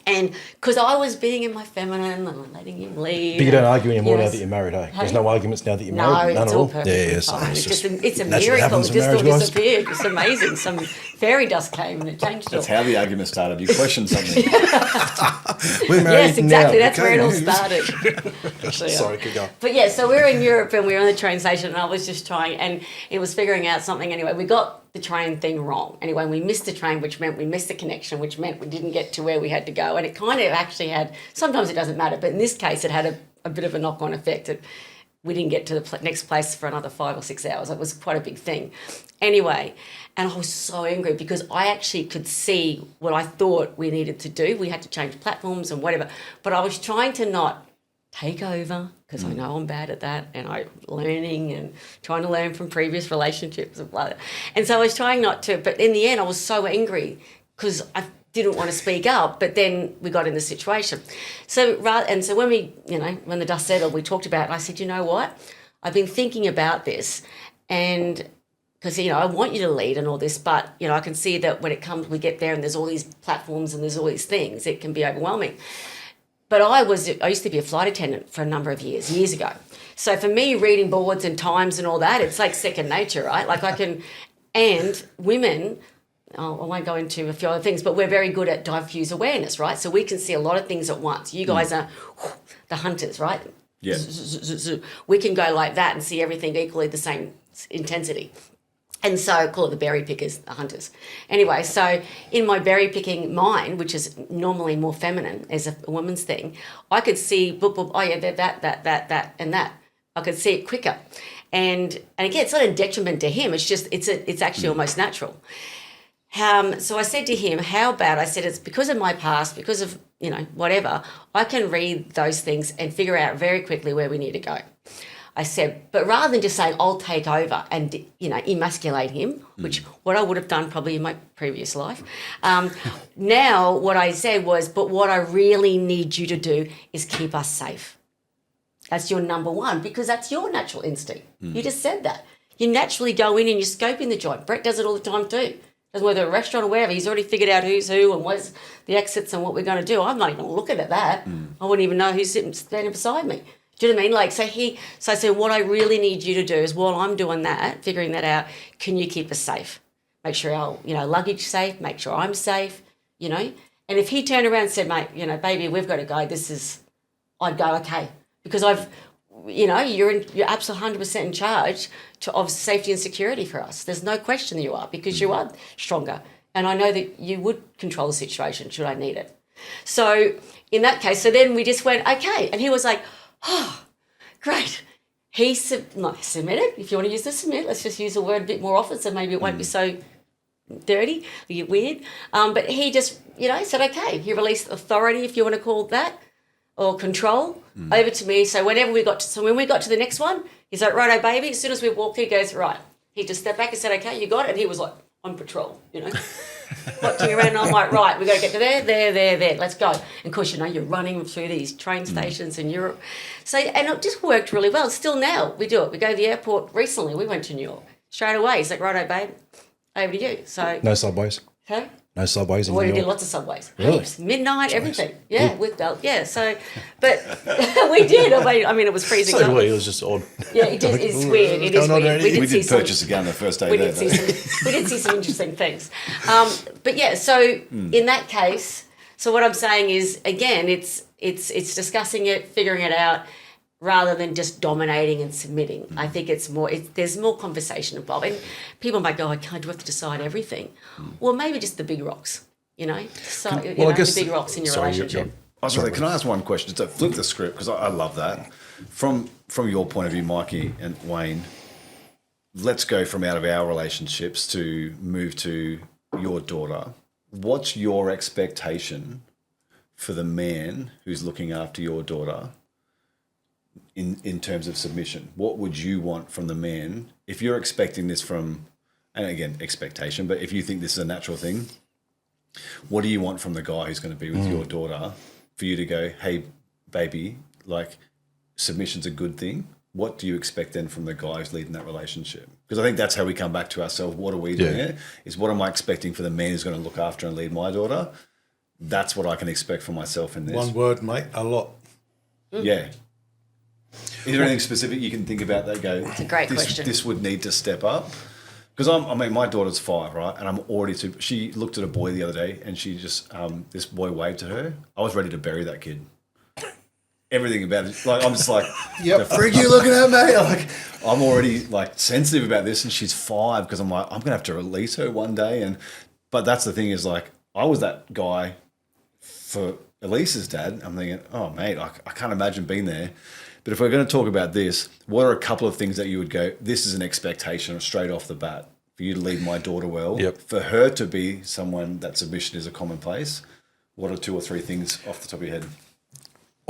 And because I was being in my feminine and letting him lead. But you don't argue anymore now that you're married, eh? There's no arguments now that you're married? No, None it's at all all? perfectly fine. It's a miracle. Happens It in just all marriage, guys. disappeared. It's amazing. Some fairy dust came and it changed it all. That's how the argument started. You questioned something. We're married Yes, exactly. now. That's where it all Okay. started. Actually, Sorry, keep going. But yeah, so we were in Europe and we were on the train station, and I was just trying, and it was figuring out something. Anyway, we got the train thing wrong. Anyway, we missed the train, which meant we missed the connection, which meant we didn't get to where we had to go. And it kind of actually had, sometimes it doesn't matter, but in this case it had a bit of a knock-on effect. We didn't get to the next place for another 5 or 6 hours. It was quite a big thing. Anyway, and I was so angry because I actually could see what I thought we needed to do. We had to change platforms and whatever. But I was trying to not take over, because I know I'm bad at that, and I'm learning and trying to learn from previous relationships and blah, blah. And so I was trying not to, but in the end I was so angry because I didn't want to speak up, but then we got in the situation. So when we, you know, when the dust settled, we talked about it, and I said, you know what, I've been thinking about this, and because, you know, I want you to lead and all this, but, you know, I can see that when it comes, we get there and there's all these platforms and there's all these things, it can be overwhelming. But I used to be a flight attendant for a number of years ago. So for me, reading boards and times and all that, it's like second nature, right? Like I can, and women, I won't go into a few other things, but we're very good at diffuse awareness, right? So we can see a lot of things at once. You guys are the hunters, right? Yeah. We can go like that and see everything equally the same intensity. And so I call it the berry pickers, the hunters. Anyway, so in my berry picking mind, which is normally more feminine as a woman's thing, I could see, boop, boop, oh yeah, that, and that. I could see it quicker. And again, it's not a detriment to him. It's just, it's actually almost natural. So I said to him, how about, I said, it's because of my past, because of, you know, whatever, I can read those things and figure out very quickly where we need to go. I said, but rather than just saying, I'll take over and, emasculate him, which what I would have done probably in my previous life. Now what I said was, but what I really need you to do is keep us safe. That's your number one, because that's your natural instinct. You just said that. You naturally go in and you scope in the joint. Brett does it all the time too. Doesn't whether a restaurant or wherever, he's already figured out who's who and what's the exits and what we're going to do. I'm not even looking at that. I wouldn't even know who's standing beside me. Do you know what I mean? So I said, what I really need you to do is while I'm doing that, figuring that out, can you keep us safe? Make sure our, luggage safe, make sure I'm safe, And if he turned around and said, mate, baby, we've got to go, I'd go, okay. Because you're absolutely 100% in charge of safety and security for us. There's no question that you are, because you are stronger. And I know that you would control the situation should I need it. So in that case, so then we just went, okay. And he was like, oh, great. He not submitted, if you want to use the submit, let's just use the word a bit more often so maybe it won't be so dirty, weird. But he just, said, okay. He released authority, if you want to call it that, or control, over to me. So when we got to the next one, he's like, righto, baby. As soon as we walked, he goes, right. He just stepped back and said, okay, you got it. And he was like, on patrol, watching around. And I'm like, right, we got to get to there, let's go. And of course, you're running through these train stations in Europe. So, and it just worked really well. Still now, we do it. We go to the airport recently. We went to New York straight away. He's like, righto, babe, over to you. So No subways? Huh? No subways in Well, New we York? did lots of subways. Really? Heaps. Midnight, everything. Yeah, with belt. Yeah, so, but we did. I mean, it was freezing. So it was just odd. Yeah, it's weird. It is weird. We did purchase a gun the first day we there. did see some interesting things. But yeah, so in that case, so what I'm saying is, again, it's discussing it, figuring it out, rather than just dominating and submitting. I think it's more, there's more conversation involved. And people might go, do I have to decide everything? Well, maybe just the big rocks, So, I guess the big rocks in your relationship. Can I ask one question? To flip the script, because I love that. From your point of view, Mikey and Wayne, let's go from out of our relationships to move to your daughter. What's your expectation for the man who's looking after your daughter in terms of submission? What would you want from the man if you're expecting this from, and again, expectation, but if you think this is a natural thing, what do you want from the guy who's going to be with your daughter for you to go, hey, baby, submission's a good thing? What do you expect then from the guy who's leading that relationship? Because I think that's how we come back to ourselves. What are we doing here? Is what am I expecting for the man who's going to look after and lead my daughter? That's what I can expect for myself in this. One word, mate, a lot. Yeah. Is there anything specific you can think about that go, It's a great question. This would need to step up? Because my daughter's 5, right? And I'm already she looked at a boy the other day and she just, this boy waved to her. I was ready to bury that kid. Everything about it. I'm just like, the frig you looking at, mate? I'm already sensitive about this, and she's 5 because I'm like, I'm going to have to release her one day. But that's the thing is I was that guy for Elise's dad. I'm thinking, oh, mate, I can't imagine being there. But if we're going to talk about this, what are a couple of things that you would go, this is an expectation straight off the bat for you to lead my daughter well, for her to be someone that submission is a commonplace? What are 2 or 3 things off the top of your head?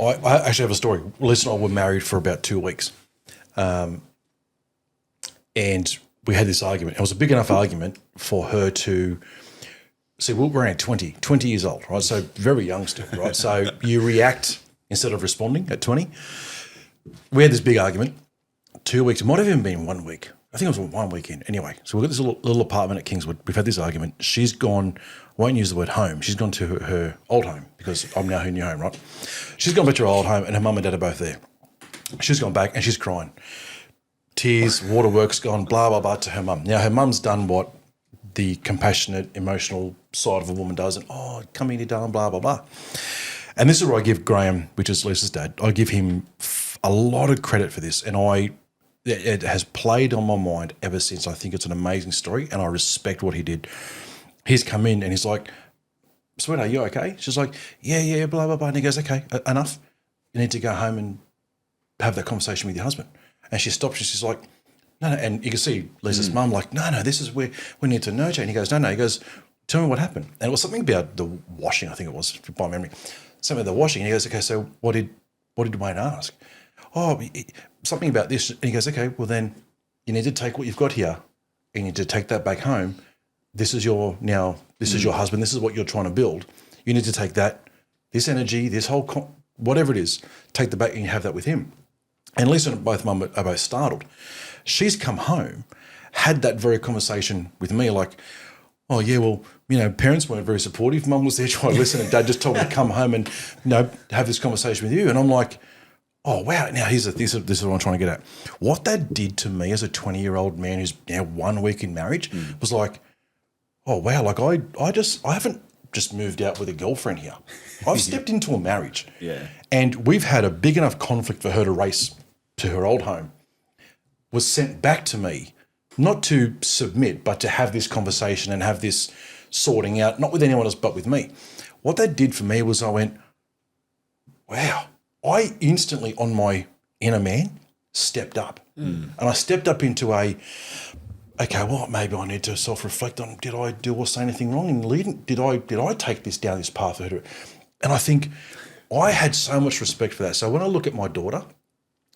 I actually have a story. Lisa and I were married for about 2 weeks. And we had this argument. It was a big enough argument for her to see, we're around 20 years old, right? So very young still, right? So you react instead of responding at 20. We had this big argument, 2 weeks. It might have even been 1 week. I think it was 1 weekend. Anyway, so we've got this little apartment at Kingswood. We've had this argument. She's gone, I won't use the word home. She's gone to her old home because I'm now her new home, right? She's gone back to her old home and her mum and dad are both there. She's gone back and she's crying. Tears, waterworks gone, blah, blah, blah to her mum. Now, her mum's done what the compassionate, emotional side of a woman does and, oh, come in here, darling, blah, blah, blah. And this is where I give Graham, which is Lisa's dad, I give him a lot of credit for this. And it has played on my mind ever since. I think it's an amazing story and I respect what he did. He's come in and he's like, sweetheart, are you okay? She's like, yeah, blah, blah, blah. And he goes, okay, enough. You need to go home and have that conversation with your husband. And she stops. She's like, no. And you can see Lisa's mum like, no, this is where we need to nurture. And he goes, no. He goes, tell me what happened. And it was something about the washing, I think it was, by memory. Something about the washing. And he goes, okay, so what did Wayne ask? Oh, something about this. And he goes, okay, well then you need to take what you've got here. You need to take that back home. This is your husband. This is what you're trying to build. You need to take that, this energy, this whole, whatever it is, take the back and you have that with him. And Lisa and both mum are both startled. She's come home, had that very conversation with me, like, oh yeah, well, parents weren't very supportive. Mum was there trying to listen, and Dad just told me to come home and have this conversation with you. And I'm like, oh wow, now this is what I'm trying to get at. What that did to me as a 20-year-old man who's now 1 week in marriage was like, oh wow, like I haven't just moved out with a girlfriend here. I've stepped into a marriage. Yeah. And we've had a big enough conflict for her to race to her old home, was sent back to me, not to submit, but to have this conversation and have this sorting out, not with anyone else, but with me. What that did for me was I went, wow, I instantly on my inner man stepped up. And I stepped up into okay, well, maybe I need to self-reflect on, did I do or say anything wrong in leading? Did I take this down this path? And I think I had so much respect for that. So when I look at my daughter,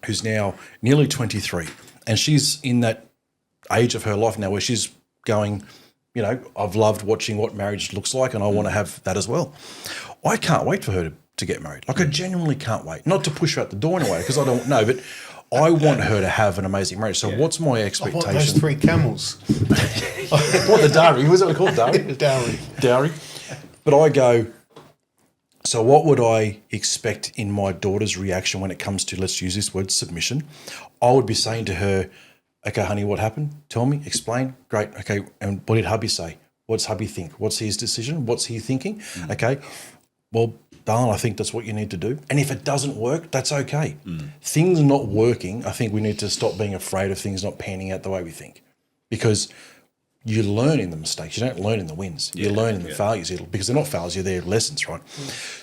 who's now nearly 23, and she's in that age of her life now where she's going, I've loved watching what marriage looks like and I want to have that as well. I can't wait for her to get married. Like I genuinely can't wait. Not to push her out the door in a way because I don't know, but I want her to have an amazing marriage. So what's my expectation? I want those 3 camels. What, the dowry? Was it called dowry? Dowry. But I go, so what would I expect in my daughter's reaction when it comes to, let's use this word, submission? I would be saying to her, okay, honey, what happened? Tell me, explain. Great. Okay. And what did hubby say? What's hubby think? What's his decision? What's he thinking? Okay. Well, darling, I think that's what you need to do. And if it doesn't work, that's okay. Things not working, I think we need to stop being afraid of things not panning out the way we think, because you learn in the mistakes. You don't learn in the wins. You learn in the failures, because they're not failures, they're lessons, right?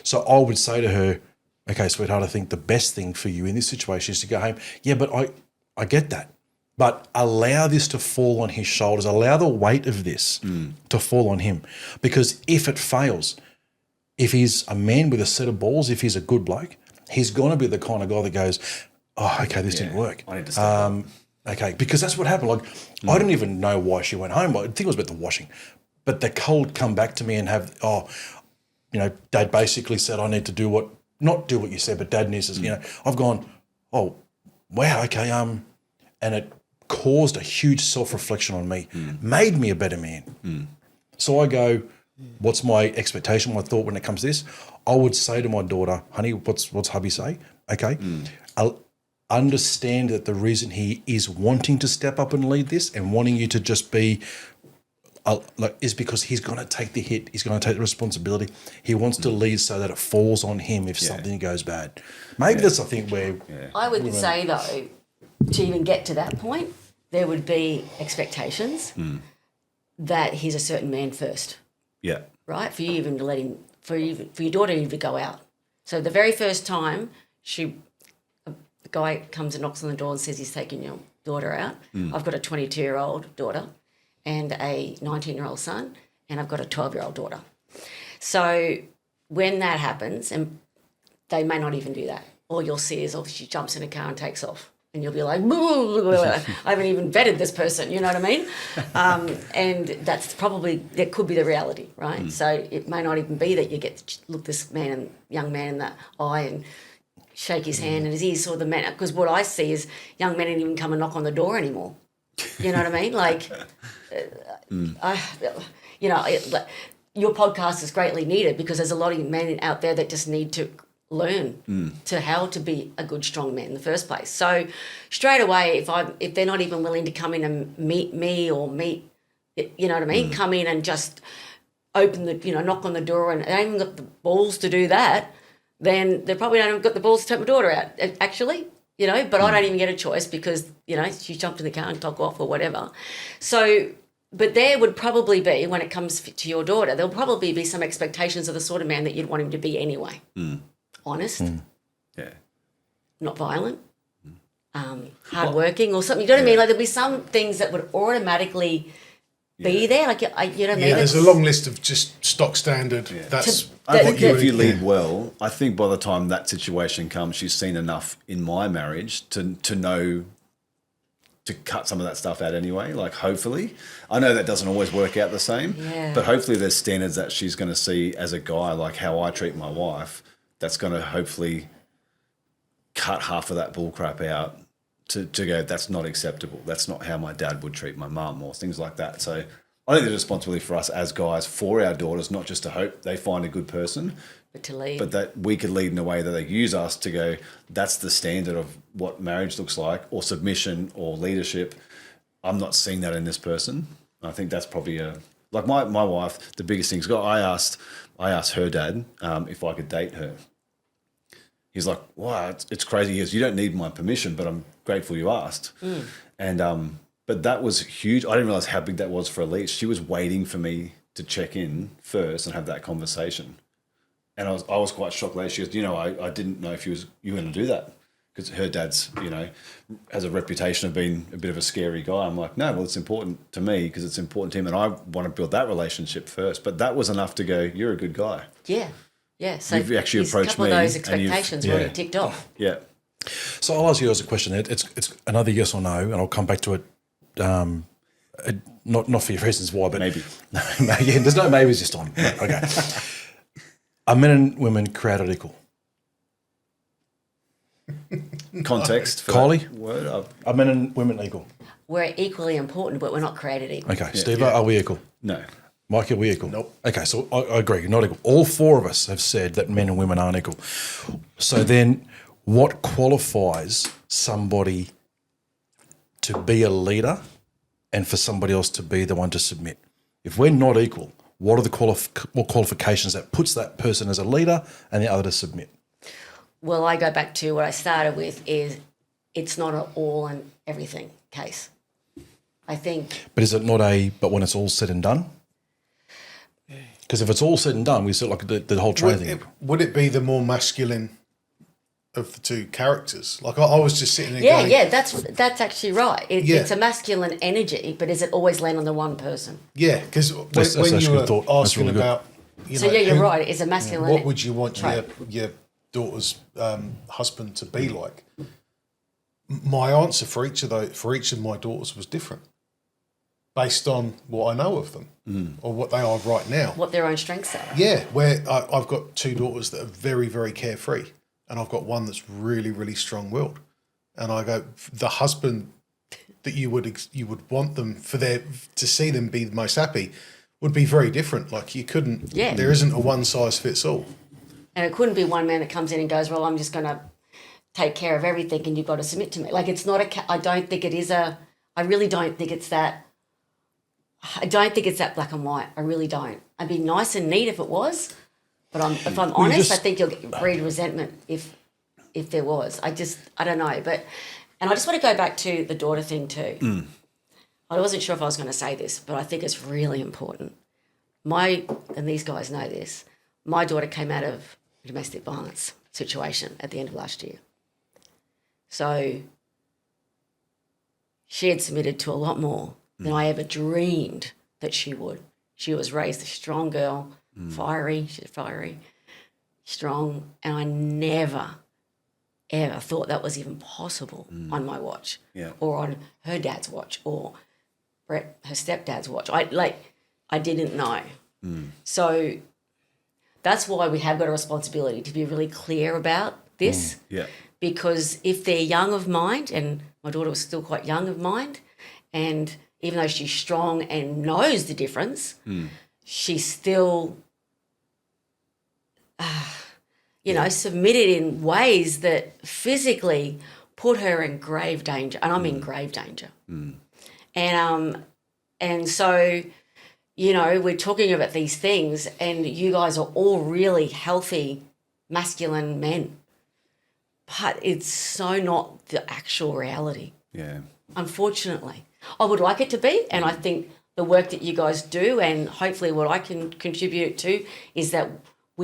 So I would say to her, okay, sweetheart, I think the best thing for you in this situation is to go home. Yeah, but I get that. But allow this to fall on his shoulders. Allow the weight of this to fall on him. Because if it fails, if he's a man with a set of balls, if he's a good bloke, he's going to be the kind of guy that goes, oh, okay, this didn't work. I need to step up. Okay, because that's what happened. Like, I didn't even know why she went home. I think it was about the washing. But the cold come back to me and have, Dad basically said I need to not do what you said, but Dad needs to, I've gone, oh, wow, okay, and it caused a huge self-reflection on me, made me a better man. So I go, what's my expectation, my thought when it comes to this? I would say to my daughter, honey, what's hubby say? Okay. I'll understand that the reason he is wanting to step up and lead this and wanting you to just be is because he's going to take the hit. He's going to take the responsibility. He wants to lead so that it falls on him if something goes bad. Maybe that's something where... I would say, though, to even get to that point, there would be expectations that he's a certain man first. Yeah. Right? For you even to let him, for your daughter even to go out. So the very first time the guy comes and knocks on the door and says he's taking your daughter out. I've got a 22-year-old daughter and a 19-year-old son, and I've got a 12-year-old daughter. So when that happens, and they may not even do that, all you'll see is she jumps in a car and takes off. And you'll be like, I haven't even vetted this person, you know what I mean? And that's that could be the reality, right? So it may not even be that you get to look this young man in the eye and shake his hand and his ears saw the man. Because what I see is young men don't even come and knock on the door anymore. You know what I mean? Like, your podcast is greatly needed because there's a lot of men out there that just need to learn to how to be a good, strong man in the first place. So straight away, if they're not even willing to come in and meet me or meet, you know what I mean, come in and just open knock on the door and they haven't got the balls to do that, then they probably don't have got the balls to take my daughter out, actually, but I don't even get a choice because, she jumped in the car and took off or whatever. So, but there would probably be, when it comes to your daughter, there'll probably be some expectations of the sort of man that you'd want him to be anyway. Honest, not violent, hardworking or something. You know what I mean? Like there'll be some things that would automatically be there. Like, you know what I mean? Yeah, there's a long list of just stock standard. That's I think that- if you lead well, I think by the time that situation comes, she's seen enough in my marriage to know to cut some of that stuff out anyway. Like, hopefully, I know that doesn't always work out the same, but hopefully there's standards that she's going to see as a guy, like how I treat my wife. That's going to hopefully cut half of that bull crap out to go, that's not acceptable. That's not how my dad would treat my mum, or things like that. So I think there's a responsibility for us as guys for our daughters, not just to hope they find a good person, But to lead. but that we could lead in a way that they use us to go, that's the standard of what marriage looks like, or submission or leadership. I'm not seeing that in this person. I think that's probably like my wife, the biggest thing is, I asked her dad if I could date her. He's like, wow, it's crazy. He goes, you don't need my permission, but I'm grateful you asked. And but that was huge. I didn't realize how big that was for Elise. She was waiting for me to check in first and have that conversation. And I was quite shocked later. She goes, I didn't know if you were going to do that, because her dad's, has a reputation of being a bit of a scary guy. I'm like, no, well, it's important to me because it's important to him, and I want to build that relationship first. But that was enough to go, you're a good guy. Yeah. Yeah. So You've actually there's approached a couple me of those and you've- expectations were already ticked off. Yeah. So I'll ask you guys a question. It's another yes or no, and I'll come back to it. Not for your reasons why, but Maybe. yeah, there's no maybes this time. Okay. Are men and women created equal? Context for Kylie? that word. Are men and women equal? We're equally important, but we're not created equal. Okay. Steve, are we equal? No. Mike, are we equal? Nope. Okay, so I agree, not equal. All four of us have said that men and women aren't equal. So then what qualifies somebody to be a leader and for somebody else to be the one to submit? If we're not equal, what are the what qualifications that puts that person as a leader and the other to submit? Well, I go back to what I started with, is it's not an all and everything case. I think. But is it not but when it's all said and done? Because if it's all said and done, we sort of like the whole training thing. Would it be the more masculine of the two characters? Like I was just sitting there Yeah, going, yeah, that's actually right. Yeah. It's a masculine energy, but does it always land on the one person? yeah, because That's when actually you a were good thought. That's asking really good. about, So yeah, you're right. It's a masculine. what would you want trait. your daughter's husband to be like? My answer for each of my daughters was different, based on what I know of them or what they are right now. What their own strengths are. Yeah, where I've got two daughters that are very, very carefree, and I've got one that's really, really strong-willed. And I go, the husband that you would want them to see them be the most happy would be very different. Like you couldn't. Yeah. There isn't a one size fits all. And it couldn't be one man that comes in and goes, well, I'm just going to take care of everything and you've got to submit to me. Like it's not I don't think it is I really don't think it's that. I don't think it's that black and white. I really don't. I'd be nice and neat if it was, but if I'm honest, I think you'll breed resentment if there was. I don't know. And I just want to go back to the daughter thing too. I wasn't sure if I was going to say this, but I think it's really important. And these guys know this, my daughter came out of a domestic violence situation at the end of last year. So she had submitted to a lot more than I ever dreamed that she would. She was raised a strong girl, fiery, strong, and I never, ever thought that was even possible on my watch or on her dad's watch or Brett, her stepdad's watch. I didn't know. So that's why we have got a responsibility to be really clear about this. Yeah. Because if they're young of mind, and my daughter was still quite young of mind, and even though she's strong and knows the difference, she's still, submitted in ways that physically put her in grave danger, and I mean grave danger. And so, we're talking about these things, and you guys are all really healthy, masculine men, but it's so not the actual reality. Yeah. Unfortunately, I would like it to be, and I think the work that you guys do, and hopefully what I can contribute to, is that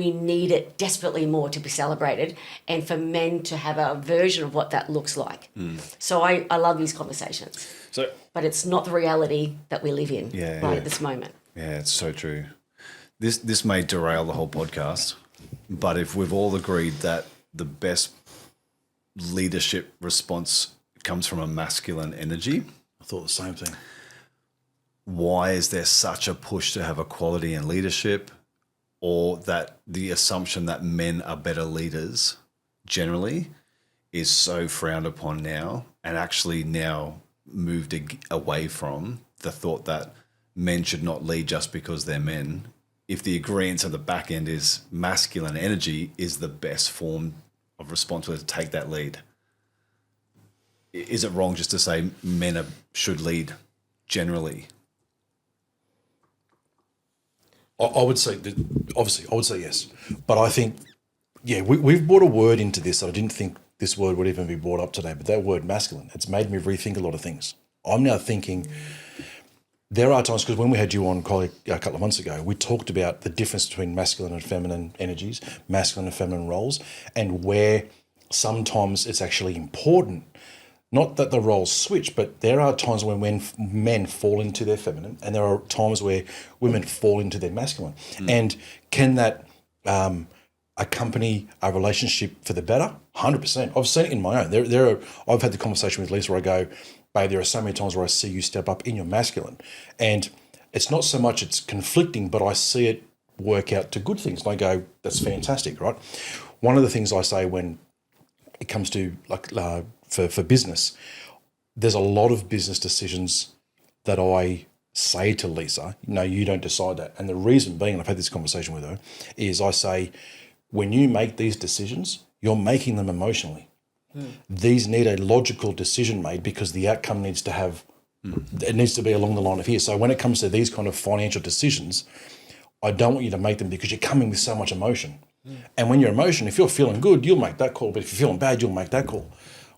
we need it desperately more to be celebrated and for men to have a version of what that looks like. So I love these conversations. So, But it's not the reality that we live in at this moment. yeah, it's so true. This may derail the whole podcast, but if we've all agreed that the best leadership response comes from a masculine energy, I thought the same thing. why is there such a push to have equality in leadership, or that the assumption that men are better leaders generally is so frowned upon now, and actually now moved away from the thought that men should not lead just because they're men? If the agreement at the back end is masculine energy is the best form of responsibility to take that lead, is it wrong just to say men should lead generally? I would say that, obviously, I would say yes. But I think, we've brought a word into this that I didn't think this word would even be brought up today, but that word masculine, it's made me rethink a lot of things. I'm now thinking there are times, because when we had you on, Kylie, a couple of months ago, we talked about the difference between masculine and feminine energies, masculine and feminine roles, and where sometimes it's actually important. Not that the roles switch, but there are times when men fall into their feminine, and there are times where women fall into their masculine. And can that accompany a relationship for the better? 100%. I've seen it in my own. I've had the conversation with Lisa where I go, babe, there are so many times where I see you step up in your masculine. And it's not so much it's conflicting, but I see it work out to good things. And I go, that's fantastic, right? One of the things I say when it comes to for business, there's a lot of business decisions that I say to Lisa, no, you don't decide that. And the reason being, and I've had this conversation with her, is I say, when you make these decisions, you're making them emotionally. These need a logical decision made because the outcome needs to have, it needs to be along the line of here. So when it comes to these kind of financial decisions, I don't want you to make them because you're coming with so much emotion. And when you're emotional, if you're feeling good, you'll make that call. But if you're feeling bad, you'll make that call.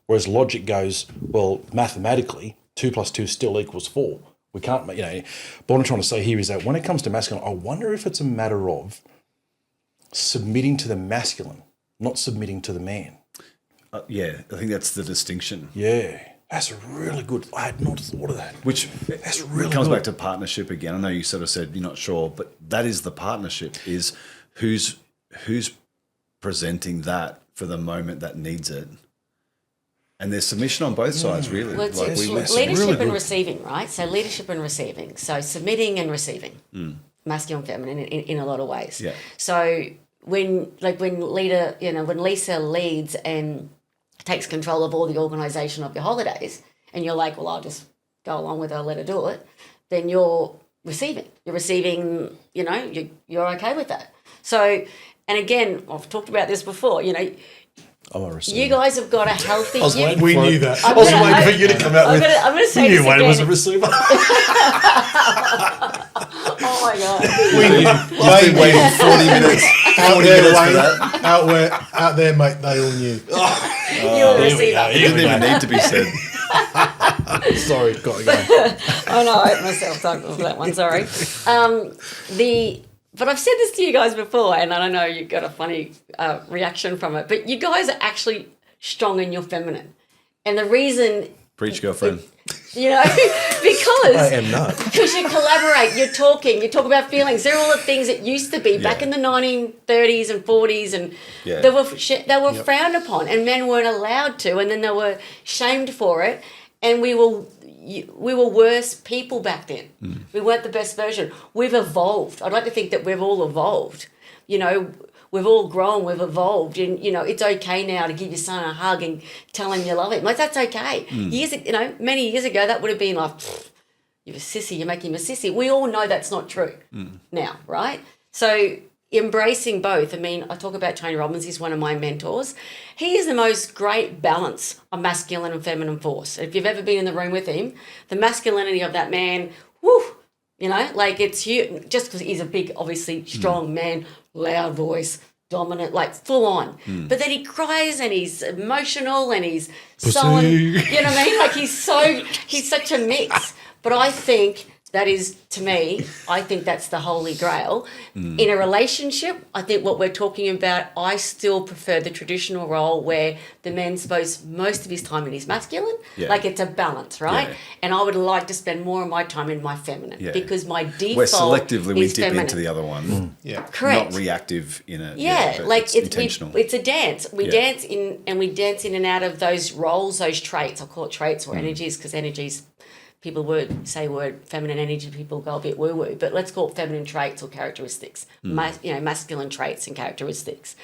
Whereas logic goes, well, mathematically, 2 + 2 still equals 4. We can't, But what I'm trying to say here is that when it comes to masculine, I wonder if it's a matter of submitting to the masculine, not submitting to the man. I think that's the distinction. Yeah, that's a really good. I had not thought of that. Which that's really comes good. back to partnership again. I know you sort of said you're not sure, but that is the partnership, is who's presenting that for the moment that needs it. And there's submission on both sides, really. Well, it's it's leadership really and good. receiving, right? So leadership and receiving. So submitting and receiving, masculine, feminine, in a lot of ways. Yeah. So when Lisa leads and takes control of all the organisation of your holidays, and you're like, well, I'll just go along with her, let her do it, then you're receiving. You're receiving, you're okay with that. So, and again, I've talked about this before, I'm a receiver. you guys have got a healthy... We knew that. I was waiting for you to come out with. I'm going to say You this knew Wayne again. was a receiver. Oh my God. I've been waiting 40 minutes. 40 minutes for that. Out there, mate, they all knew. You're a receiver. It didn't even need to be said. Sorry, got to go. Oh no, I hit myself talking for that one, sorry. But I've said this to you guys before, and I don't know, you got a funny reaction from it, but you guys are actually strong in your feminine. And the reason... Preach, girlfriend. Because... I am not. Because you collaborate, you talk about feelings. They're all the things that used to be back in the 1930s and 40s, and they were frowned upon, and men weren't allowed to, and then they were shamed for it, and we were worse people back then. We weren't the best version. We've evolved. I'd like to think that we've all evolved. We've all grown, we've evolved, and it's okay now to give your son a hug and tell him you love him. Like, that's okay. Many years ago that would have been like, you're a sissy, you're making him a sissy. We all know that's not true now, right? So embracing both. I mean, I talk about Tony Robbins, he's one of my mentors. He is the most great balance of masculine and feminine force. If you've ever been in the room with him, the masculinity of that man, it's huge, just because he's a big, obviously strong man, loud voice, dominant, like full on. But then he cries and he's emotional and he's so, you know what I mean? Like he's such a mix. But I think That is, to me, I think that's the holy grail. In a relationship, I think what we're talking about, I still prefer the traditional role where the man spends most of his time in his masculine. Yeah. Like it's a balance, right? Yeah. And I would like to spend more of my time in my feminine because my default Where selectively we is dip feminine. into the other one. Yeah. Correct. Not reactive in it. Yeah, but like it's it's intentional. it's a dance. We Yeah. dance in and out of those roles, those traits. I'll call it traits or energies because energies, people say feminine energy, people go a bit woo woo, but let's call it feminine traits or characteristics. Masculine traits and characteristics.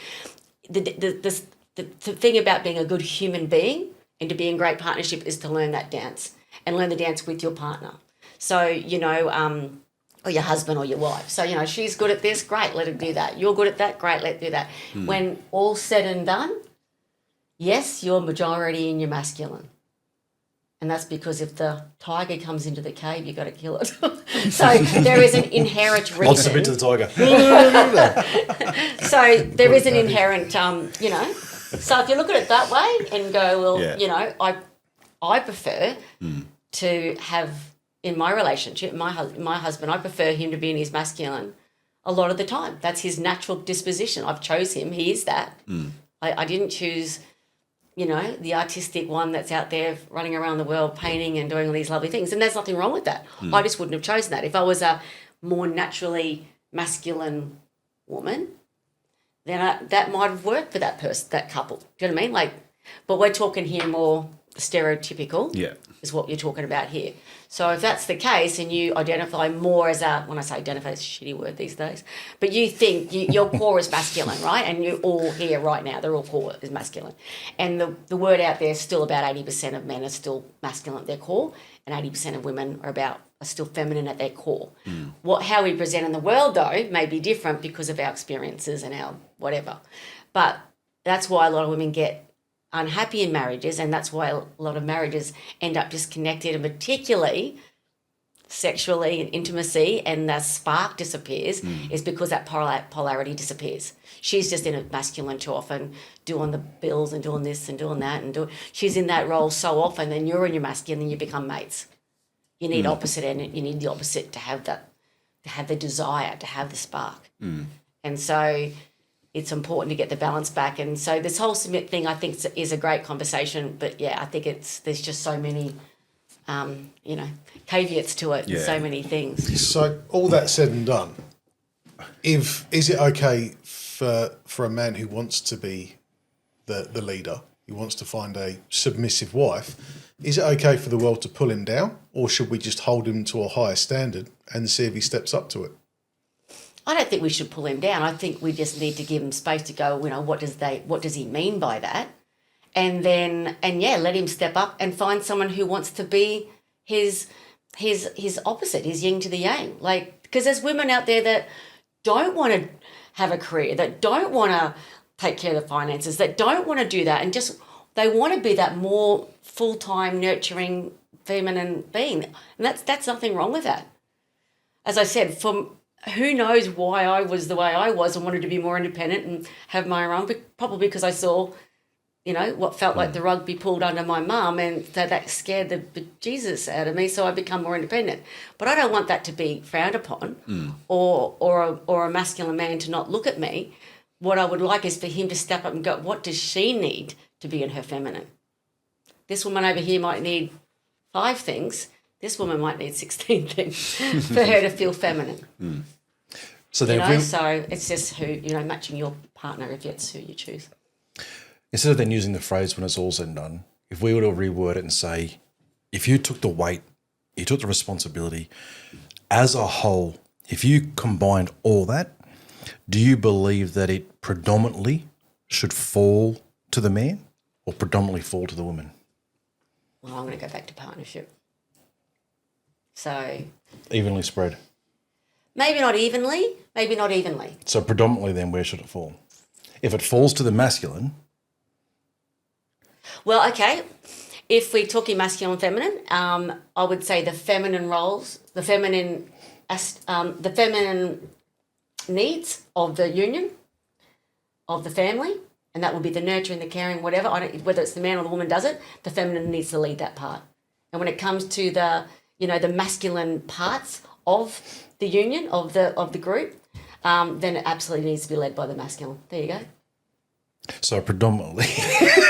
The thing about being a good human being and to be in great partnership is to learn that dance and learn the dance with your partner. So or your husband or your wife. So, she's good at this, great, let her do that. You're good at that, great, let her do that. When all's said and done, yes, you're majority in your masculine. And that's because if the tiger comes into the cave, you've got to kill it. So there is an inherent reason. I'll submit to the tiger. So there is an inherent, So if you look at it that way and go, well, I prefer to have, in my relationship, my husband, I prefer him to be in his masculine a lot of the time. That's his natural disposition. I've chose him. He is that. I didn't choose, the artistic one that's out there running around the world painting and doing all these lovely things. And there's nothing wrong with that. I just wouldn't have chosen that. If I was a more naturally masculine woman, then that might have worked for that person, that couple. Do you know what I mean? But we're talking here more stereotypical. Yeah. Is what you're talking about here. So if that's the case and you identify more as when I say identify, it's a shitty word these days, but you think your core is masculine, right? And you're all here right now, they're all core is masculine. And the word out there is still about 80% of men are still masculine at their core and 80% of women are still feminine at their core. How we present in the world, though, may be different because of our experiences and our whatever. But that's why a lot of women get unhappy in marriages, and that's why a lot of marriages end up disconnected, and particularly sexually and intimacy, and the spark disappears, is because that polarity disappears. She's just in a masculine too often, doing the bills and doing this and doing that, she's in that role so often, then you're in your masculine and you become mates. You need opposite, and you need the opposite to have that, to have the desire, to have the spark. And so it's important to get the balance back. And so this whole submit thing, I think, is a great conversation. But yeah, I think there's just so many, caveats to it, and so many things. So all that said and done, is it okay for a man who wants to be the leader, who wants to find a submissive wife, is it okay for the world to pull him down, or should we just hold him to a higher standard and see if he steps up to it? I don't think we should pull him down. I think we just need to give him space to go, what does he mean by that? And then, let him step up and find someone who wants to be his opposite, his yin to the yang. Because there's women out there that don't want to have a career, that don't want to take care of the finances, that don't want to do that, and just they want to be that more full-time, nurturing, feminine being. And that's nothing wrong with that. As I said, who knows why I was the way I was and wanted to be more independent and have my own, but probably because I saw, what felt like the rug be pulled under my mum, and so that scared the bejesus out of me, so I become more independent. But I don't want that to be frowned upon or a masculine man to not look at me. What I would like is for him to step up and go, what does she need to be in her feminine? This woman over here might need 5 things. This woman might need 16 things for her to feel feminine. So then so it's just matching your partner if it's who you choose. Instead of then using the phrase when it's all said and done, if we were to reword it and say, if you took the weight, you took the responsibility as a whole, if you combined all that, do you believe that it predominantly should fall to the man or predominantly fall to the woman? Well, I'm going to go back to partnership. So evenly spread. Maybe not evenly. So predominantly then where should it fall? If it falls to the masculine. Well, okay. If we're talking masculine, feminine, I would say the feminine roles, the feminine needs of the union, of the family, and that would be the nurturing, the caring, whatever. Whether it's the man or the woman does it, the feminine needs to lead that part. And when it comes to the the masculine parts of the union, of the group, then it absolutely needs to be led by the masculine. There you go. So predominantly.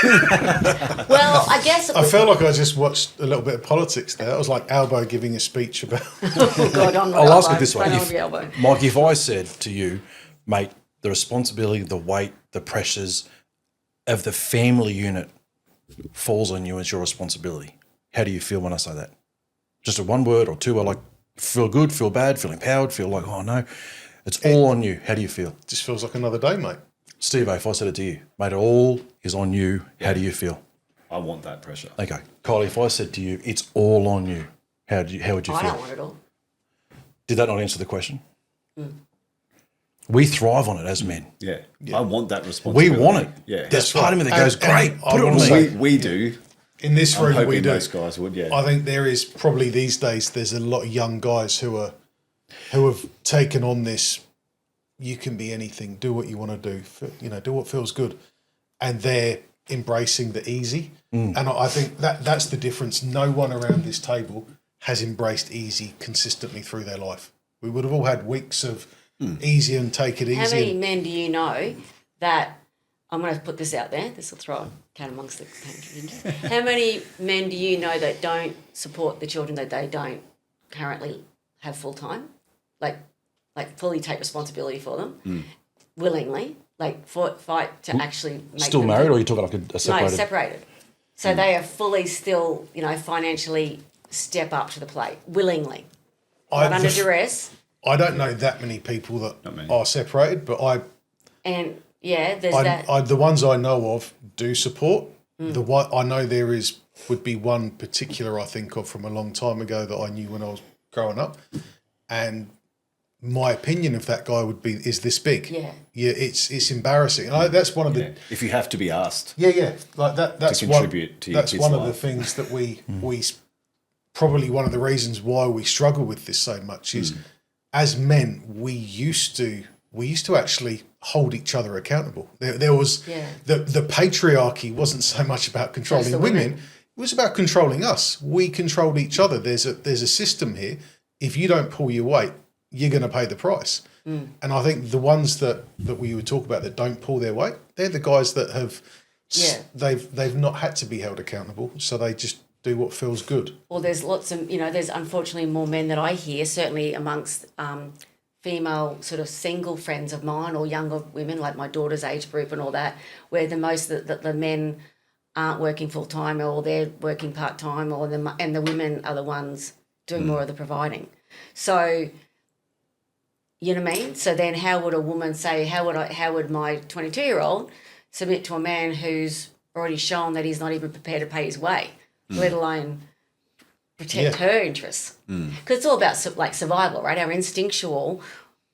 Well, I guess... I felt like I just watched a little bit of politics there. I was like Albo giving a speech about... Oh, God, I'm not I'll ask Albo. it this way. Don't wanna be Albo. Mike, if I said to you, mate, the responsibility, the weight, the pressures of the family unit falls on you as your responsibility, how do you feel when I say that? Just a one word or two, like feel good, feel bad, feel empowered, feel like, oh no, it's all on you. How do you feel? Just feels like another day, mate. Steve, if I said it to you, mate, it all is on you. How do you feel? I want that pressure. Okay. Kylie, if I said to you, it's all on you, how would you I feel? don't want it all. Did that not answer the question? We thrive on it as men. Yeah. I want that We responsibility. want it. Yeah. There's part of me that goes, And great, I put it on wanna me. say- We do. In this I'm room, hoping we do. most guys would, yeah. I think there is probably these days, there's a lot of young guys who have taken on this, you can be anything, do what you want to do, do what feels good. And they're embracing the easy. And I think that's the difference. No one around this table has embraced easy consistently through their life. We would have all had weeks of easy and take it easy. How many men do you know that, I'm going to put this out there, this will throw a cat amongst the contingent. How many men do you know that don't support the children that they don't currently have full time? Like fully take responsibility for them willingly, like fight to actually make Still them married, do- or are you talking like a separated? No, separated. So they are fully still, financially step up to the plate willingly, not under duress. I don't know that many people that many. are separated, but And yeah, there's that. the ones I know of do support. The one I know would be one particular I think of from a long time ago that I knew when I was growing up, and my opinion of that guy is this big. Yeah. It's embarrassing. That's one of the If you have to be asked. yeah like that. That's contribute to your that's kid's one of the life. things that we probably one of the reasons why we struggle with this so much is as men we used to actually hold each other accountable. There was the patriarchy wasn't so much about controlling the women. women. It was about controlling us. We controlled each other. There's a system here. If you don't pull your weight, you're going to pay the price. And I think the ones that we would talk about that don't pull their weight, they're the guys that have they've not had to be held accountable, so they just do what feels good. Well, there's lots of, there's unfortunately more men that I hear, certainly amongst female sort of single friends of mine or younger women, like my daughter's age group and all that, where the men aren't working full time or they're working part time, and the women are the ones doing more of the providing. So, you know what I mean? So then how would a woman say, how would my 22-year-old submit to a man who's already shown that he's not even prepared to pay his way, let alone protect her interests? Because it's all about survival, right? Our instinctual,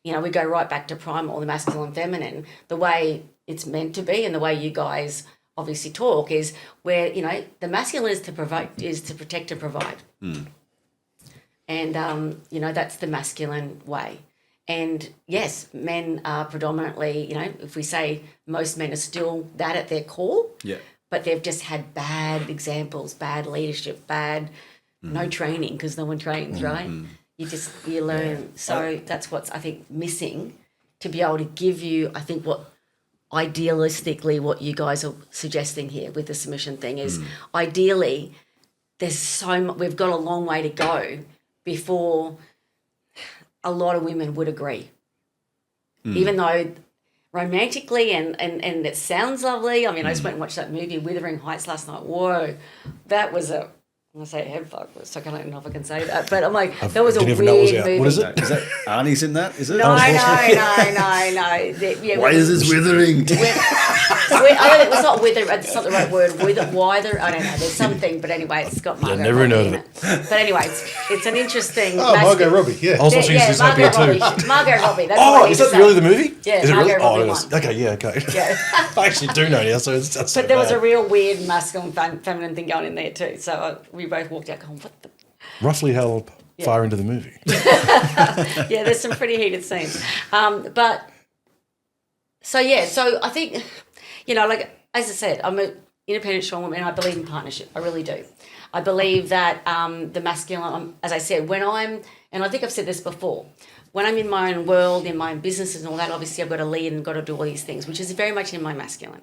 we go right back to primal, the masculine, feminine, the way it's meant to be, and the way you guys obviously talk is where, the masculine is to provide, is to protect and provide. And, that's the masculine way. And yes, men are predominantly, if we say most men are still that at their core, but they've just had bad examples, bad leadership, no training because no one trains, right? You learn. So that's what's, I think, missing to be able to give you, I think, what idealistically what you guys are suggesting here with the submission thing is ideally we've got a long way to go before a lot of women would agree. Even though romantically and it sounds lovely. I mean, I just went and watched that movie, Wuthering Heights, last night. Whoa, that was I'm going to say a head fuck, so I don't know if I can say that. But I'm like, that was a weird movie. What is it? Is that Arnie's in that? Is it? No. Why is this withering? It's not wither. It's not the right word. Wither. I don't know. There's something, but anyway, it's got Margot never Robbie heard in of it. But anyway, it's an interesting. Margot Robbie, yeah. I was watching this Margot happier too. Robbie. Margot Robbie. That's what I need Is to that say. really the movie? Yeah, Is it Margot really? Robbie Yes. won. Okay, yeah, okay. Yeah. I actually do know now, so that's so But there was bad. a real weird masculine, feminine thing going in there too. So we both walked out going, what the? Roughly how far into the movie? Yeah, there's some pretty heated scenes. So I think, like, as I said, independent, strong woman, and I believe in partnership. I really do. I believe that the masculine, as I said, and I think I've said this before, when I'm in my own world, in my own businesses and all that, obviously I've got to lead and got to do all these things, which is very much in my masculine.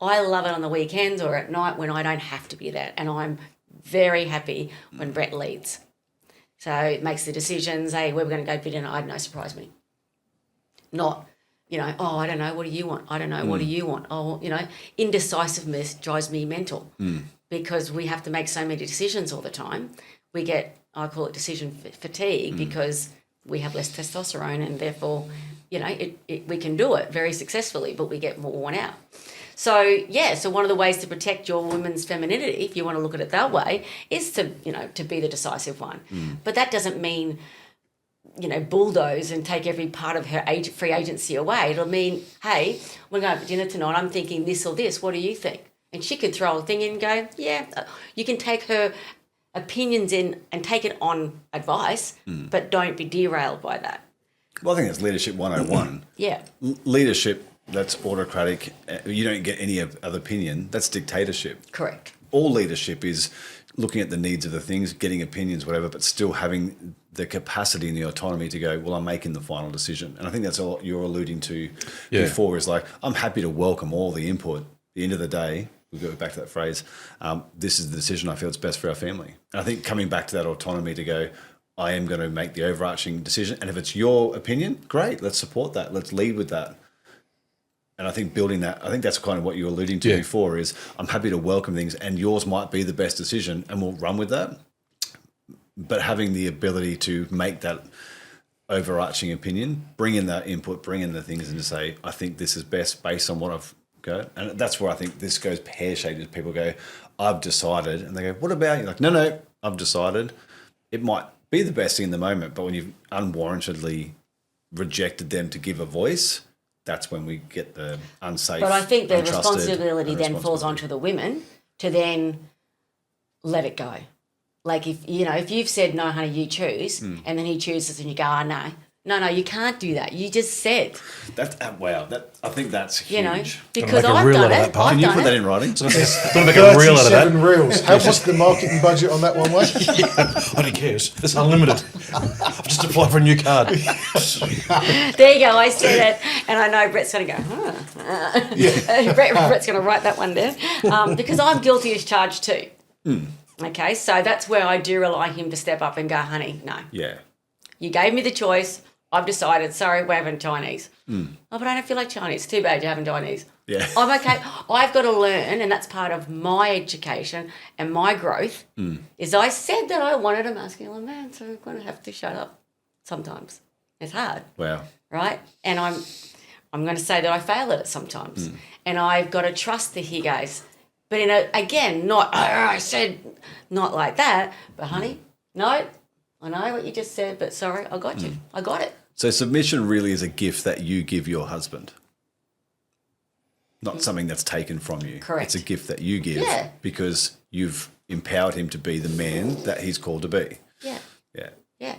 I love it on the weekends or at night when I don't have to be there. And I'm very happy when Brett leads. So it makes the decisions, hey, where we're going to go for dinner, I don't know, surprise me. Not, oh, I don't know, what do you want? I don't know, what do you want? Oh, indecisiveness drives me mental because we have to make so many decisions all the time. We get, I call it decision fatigue because we have less testosterone and therefore, we can do it very successfully, but we get more worn out. So, so one of the ways to protect your woman's femininity, if you want to look at it that way, is to be the decisive one. But that doesn't mean, bulldoze and take every part of her free agency away. It'll mean, hey, we're going to have dinner tonight. I'm thinking this or this. What do you think? And she could throw a thing in and go, yeah. You can take her opinions in and take it on advice, but don't be derailed by that. Well, I think that's leadership 101. Yeah. Leadership that's autocratic, you don't get any other opinion, that's dictatorship. Correct. All leadership is looking at the needs of the things, getting opinions, whatever, but still having the capacity and the autonomy to go, well, I'm making the final decision. And I think that's all you're alluding to before is like, I'm happy to welcome all the input. At the end of the day, we'll go back to that phrase, this is the decision I feel it's best for our family. And I think coming back to that autonomy to go, I am going to make the overarching decision. And if it's your opinion, great, let's support that. Let's lead with that. And I think building that, I think that's kind of what you were alluding to before is I'm happy to welcome things and yours might be the best decision and we'll run with that. But having the ability to make that overarching opinion, bring in that input, bring in the things and to say, I think this is best based on what I've got. And that's where I think this goes pear-shaped as people go, I've decided. And they go, what about you? Like, no, I've decided. It might be the best thing in the moment, but when you've unwarrantedly rejected them to give a voice, that's when we get the unsafe. But I think the responsibility then falls onto the women to then let it go. Like if you've said, no, honey, you choose, and then he chooses and you go, no, you can't do that. You just said. I think that's huge. Because I've done it. Can you put that in writing? So gonna make a reel out of that. 37 reels. How much the marketing budget on that one was? I don't care. It's unlimited. I've just applied for a new card. There you go. I said it, and I know Brett's going to go. Brett's going to write that one down because I'm guilty as charged too. Okay, so that's where I do rely on him to step up and go, honey, no. Yeah. You gave me the choice. I've decided, sorry, we're having Chinese. Oh, but I don't feel like Chinese. Too bad you're having Chinese. Yeah. I'm okay. I've got to learn, and that's part of my education and my growth, is I said that I wanted a masculine man, so I'm going to have to shut up sometimes. It's hard. Wow. Right? And I'm going to say that I fail at it sometimes. And I've got to trust that he goes. But I said not like that, but honey, no, I know what you just said, but sorry, I got you. I got it. So submission really is a gift that you give your husband, not something that's taken from you. Correct. It's a gift that you give because you've empowered him to be the man that he's called to be. Yeah. Yeah. Yeah.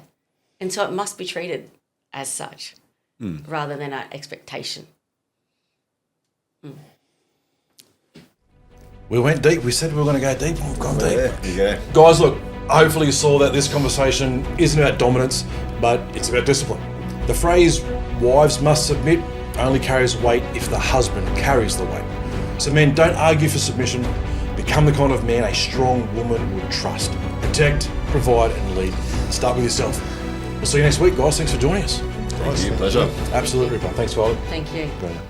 And so it must be treated as such rather than an expectation. We went deep. We said we were going to go deep. We've gone deep. There you go. Guys, look, hopefully you saw that this conversation isn't about dominance, but it's about discipline. The phrase, wives must submit, only carries weight if the husband carries the weight. So men, don't argue for submission. Become the kind of man a strong woman would trust. Protect, provide, and lead. Start with yourself. We'll see you next week, guys. Thanks for joining us. Thank you. Pleasure. Absolutely, Ripper. Thanks, Kylie. Thank you. Brilliant.